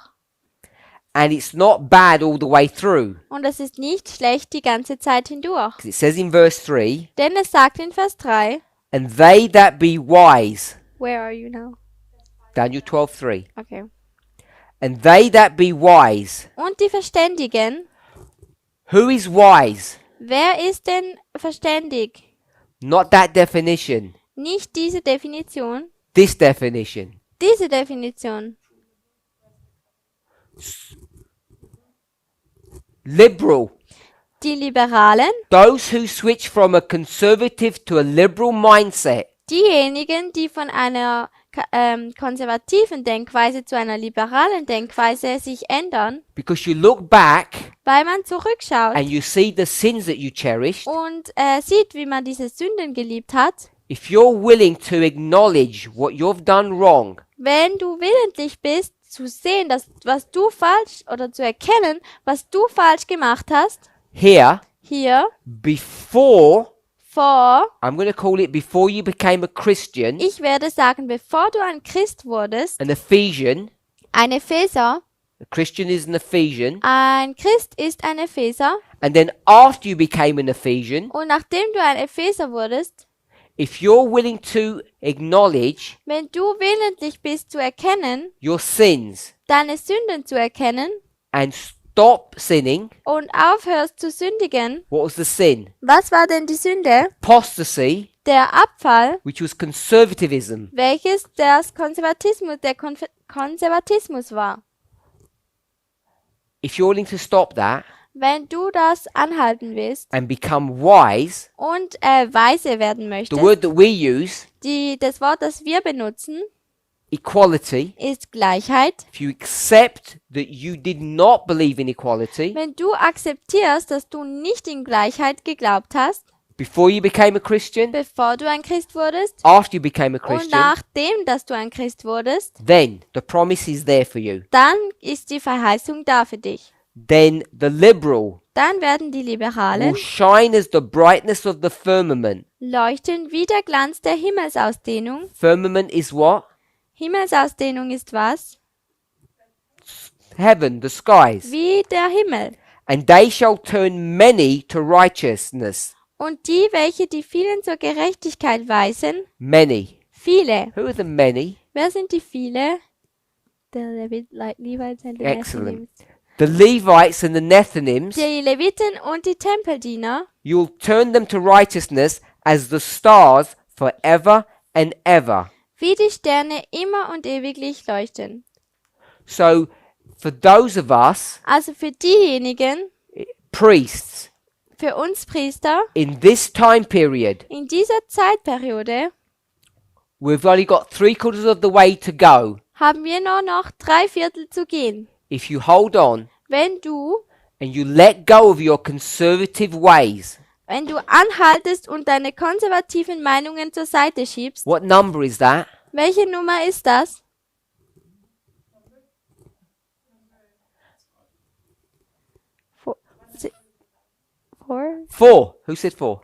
And it's not bad all the way through. Und es ist nicht schlecht die ganze Zeit hindurch. 'Cause it says in verse 3, Denn es sagt in Vers 3, and they that be wise, where are you now? Daniel 12:3, Okay. and they that be wise, Und die Verständigen, who is wise? wer ist denn verständig? Not that definition, Nicht diese Definition, this definition. diese Definition. Liberal, Die Liberalen, those who switch from a conservative to a liberal mindset, diejenigen, die von einer konservativen Denkweise zu einer liberalen Denkweise sich ändern, because you look back weil man zurückschaut and you see the sins that you cherished. und sieht, wie man diese Sünden geliebt hat. If you're willing to acknowledge what you've done wrong, Wenn du willentlich bist, zu sehen, dass was du falsch oder zu erkennen, was du falsch gemacht hast, here, hier before, vor, I'm going to call it before you became a Christian, ich werde sagen, bevor du ein Christ wurdest, an Ephesian, ein Epheser, a Christian is an Ephesian, ein Christ ist ein Epheser, and then after you became an Ephesian, und nachdem du ein Epheser wurdest, if you're willing to acknowledge wenn du willentlich bist zu erkennen, your sins deine Sünden zu erkennen and stop sinning, und aufhörst zu sündigen, what was the sin? was war denn die Sünde? Apostasy, Der Abfall, which was conservatism. welches der Konservatismus war. If you're willing to stop that Wenn du das anhalten willst and become wise, und weise werden the möchtest, word that we use, das Wort, das wir benutzen, equality, ist Gleichheit. if you accept that you did not believe in equality Wenn du akzeptierst, dass du nicht in Gleichheit geglaubt hast, before you became a Christian, bevor du ein Christ wurdest after you became a und Christian, nachdem, dass du ein Christ wurdest, then the promise is there for you. dann ist die Verheißung da für dich. Then the liberal Dann werden die will Liberalen shine as the brightness of the firmament. leuchten wie der Glanz der Himmelsausdehnung. Firmament is what? Himmelsausdehnung ist was? Heaven, the skies. Wie der Himmel. And they shall turn many to righteousness. Und die, welche die vielen zur Gerechtigkeit weisen, Many. viele. Who are the many? Wer sind die viele? The Levites and the Excellent. Nethinims. The Levites and the Nethinims, Die Leviten und die Tempeldiener. you'll turn them to righteousness as the stars forever and ever. Wie die Sterne immer und ewiglich leuchten. So, for those of us, Also für diejenigen, priests, für uns Priester, in this time period, in dieser Zeitperiode we've only got 3/4 of the way to go. haben wir nur noch 3/4 zu gehen. If you hold on Wenn du and you let go of your conservative ways, anhaltest und deine konservativen Meinungen zur Seite schiebst, what number is that? welche Nummer ist das? Four? 4. Who said 4?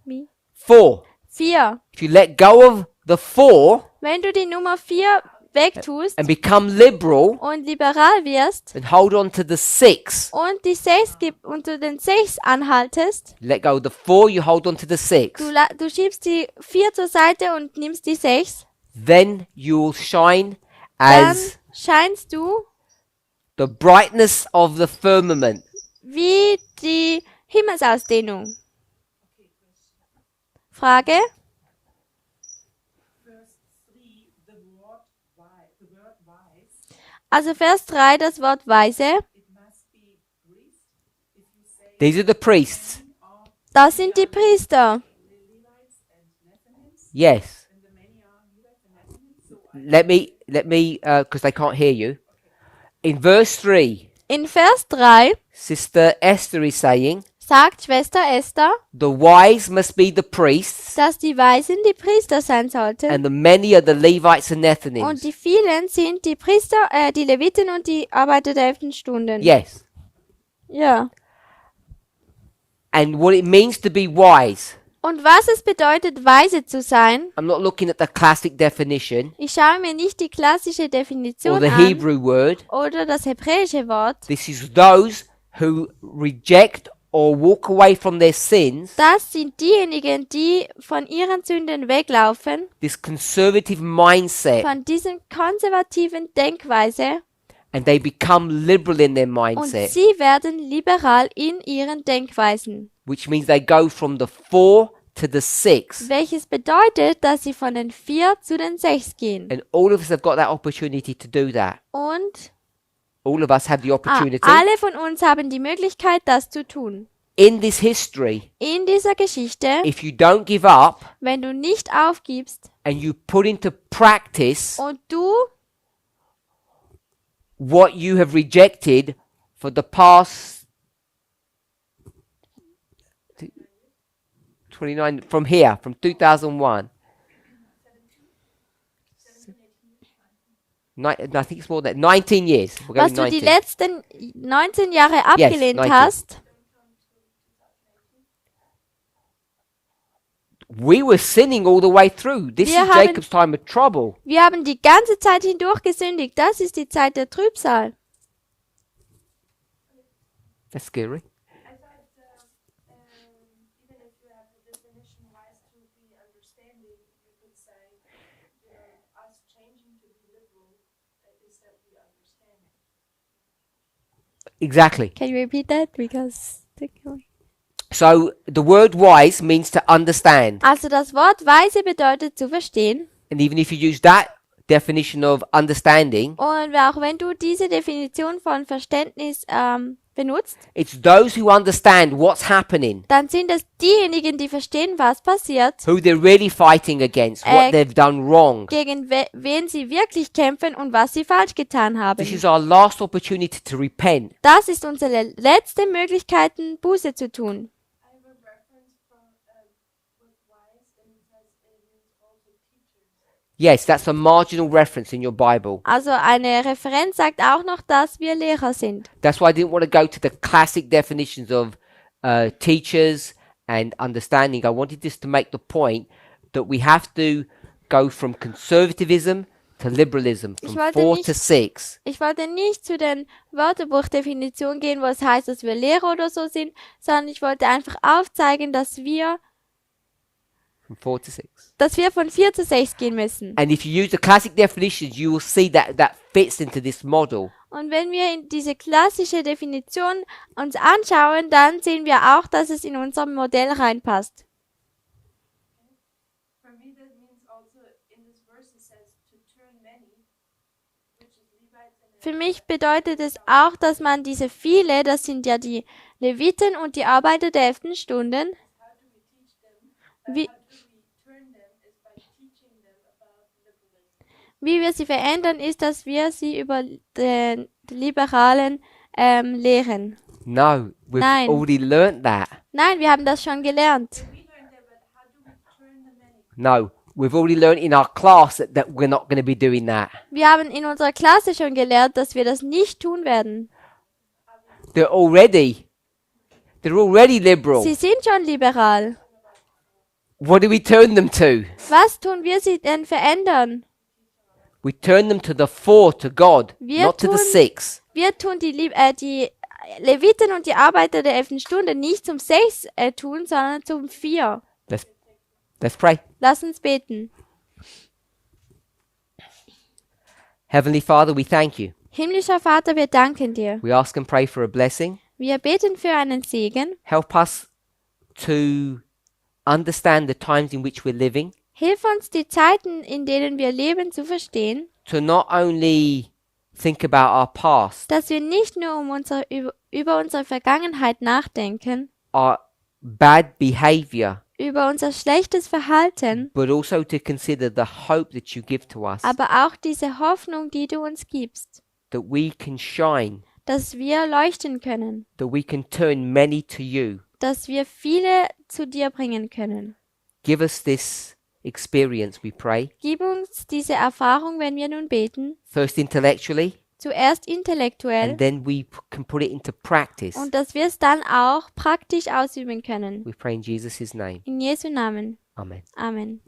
Me? 4. 4. If you let go of the 4 Wenn du die Nummer 4 wegtust and become liberal und liberal wirst and hold on to the 6, und die 6 gibst und du den 6 anhaltest, let go of the 4, you hold on to the 6, du schiebst die 4 zur Seite und nimmst die 6, then you will shine dann as scheinst du the brightness of the firmament. wie die Himmelsausdehnung. Frage? Also Vers 3, das Wort weise, These are the priests. das sind die Priester. Yes. Let me, because they can't hear you. In verse 3, In Vers 3 Sister Esther is saying, sagt Schwester Esther, the wise must be the priests, dass die Weisen die Priester sein sollten and the many are the Levites and und Nethinims. die vielen sind die Priester, die Leviten und die Arbeiter der 11. Stunden. Yes. Ja. And what it means to be wise. Und was es bedeutet, weise zu sein, I'm not looking at the classic definition ich schaue mir nicht die klassische or Definition the an Hebrew word. oder das hebräische Wort. This is those who reject or walk away from their sins, Das sind diejenigen, die von ihren Sünden weglaufen, this conservative mindset, von dieser konservativen Denkweise, and they become liberal in their und mindset, sie werden liberal in ihren Denkweisen. which means they go from the 4 to the 6. Welches bedeutet, dass sie von den 4 zu den 6 gehen. And all of us have got that opportunity to do that. Und All of us have the opportunity. alle von uns haben die Möglichkeit, das zu tun. in this history, In dieser Geschichte, if you don't give up wenn du nicht aufgibst and you put into practice und du what you have rejected for the past 29 from here, from 2001. I think it's more than 19 years. We're was going du die 19. letzten 19 Jahre abgelehnt 19. hast, We were sinning all the way through. This Wir is haben- Jacob's time of trouble. wir haben die ganze Zeit hindurch gesündigt. Das ist die Zeit der Trübsal. That's scary. I thought even if you have the definition wise to be understanding, you could say, us changing to be liberal is that we understand. Exactly. Can you repeat that? Because So the word wise means to understand. also das Wort weise bedeutet zu verstehen. And even if you use that definition of understanding, Und auch wenn du diese Definition von Verständnis benutzt, it's those who understand what's happening, dann sind es diejenigen, die verstehen, was passiert, who they're really fighting against, what they've done wrong. gegen wen sie wirklich kämpfen und was sie falsch getan haben. This is our last opportunity to repent. Das ist unsere letzte Möglichkeit, Buße zu tun. I have a reference from with wise, and it says it means also teachers. Yes, that's a marginal reference in your Bible. Also eine Referenz sagt auch noch, dass wir Lehrer sind. That's why I didn't want to go to the classic definitions of teachers and understanding. I wanted just to make the point that we have to go from conservatism to liberalism, Ich from wollte 4 nicht- to 6. Ich wollte nicht zu den Wörterbuchdefinitionen gehen, wo es heißt, dass wir Lehrer oder so sind, sondern ich wollte einfach aufzeigen, dass wir From 4 to 6. von 4 zu 6 gehen müssen. And if you use the classic definitions, you will see that fits into this model. Und wenn wir in diese klassische Definition uns anschauen, dann sehen wir auch, dass es in unser Modell reinpasst. For me, that means also in this verse it says to turn many, which is Levites and Für mich bedeutet es auch, dass man diese viele, das sind ja die Leviten und die Arbeiter der 11. Stunden, how do we teach them? wie, How do we turn them is by teaching them about liberalism. wie wir sie verändern, ist, dass wir sie über den Liberalen lehren. No, we've Nein. already learnt that. Nein, wir haben das schon gelernt. We learned that, but how do we turn the many? No, we've already learnt in our class that we're not going to be doing that. Wir haben in unserer Klasse schon gelernt, dass wir das nicht tun werden. They're already liberal. Sie sind schon liberal. What do we turn them to? Was tun wir sie denn verändern? We turn them to the 4, to God, Wir not to the tun- 6. Wir tun die Leviten und die Arbeiter der 11. Stunde nicht zum 6 tun, sondern zum 4. Let's pray. Lass uns beten. Heavenly Father, we thank you. Himmlischer Vater, wir danken dir. We ask and pray for a blessing. Wir beten für einen Segen. Help us to understand the times in which we're living, Hilf uns, die Zeiten, in denen wir leben, zu verstehen, to not only think about our past, dass wir nicht nur über unsere Vergangenheit nachdenken, our bad behavior, über unser schlechtes Verhalten, but also to consider the hope that you give to us, aber auch diese Hoffnung, die du uns gibst, that we can shine, dass wir leuchten können, that we can turn many to you. dass wir viele zu dir bringen können. Give us this experience, we pray. Gib uns diese Erfahrung, wenn wir nun beten, First intellectually, zuerst intellektuell and then we can put it into practice. und dass wir es dann auch praktisch ausüben können. We pray in Jesus' name. In Jesu Namen. Amen. Amen.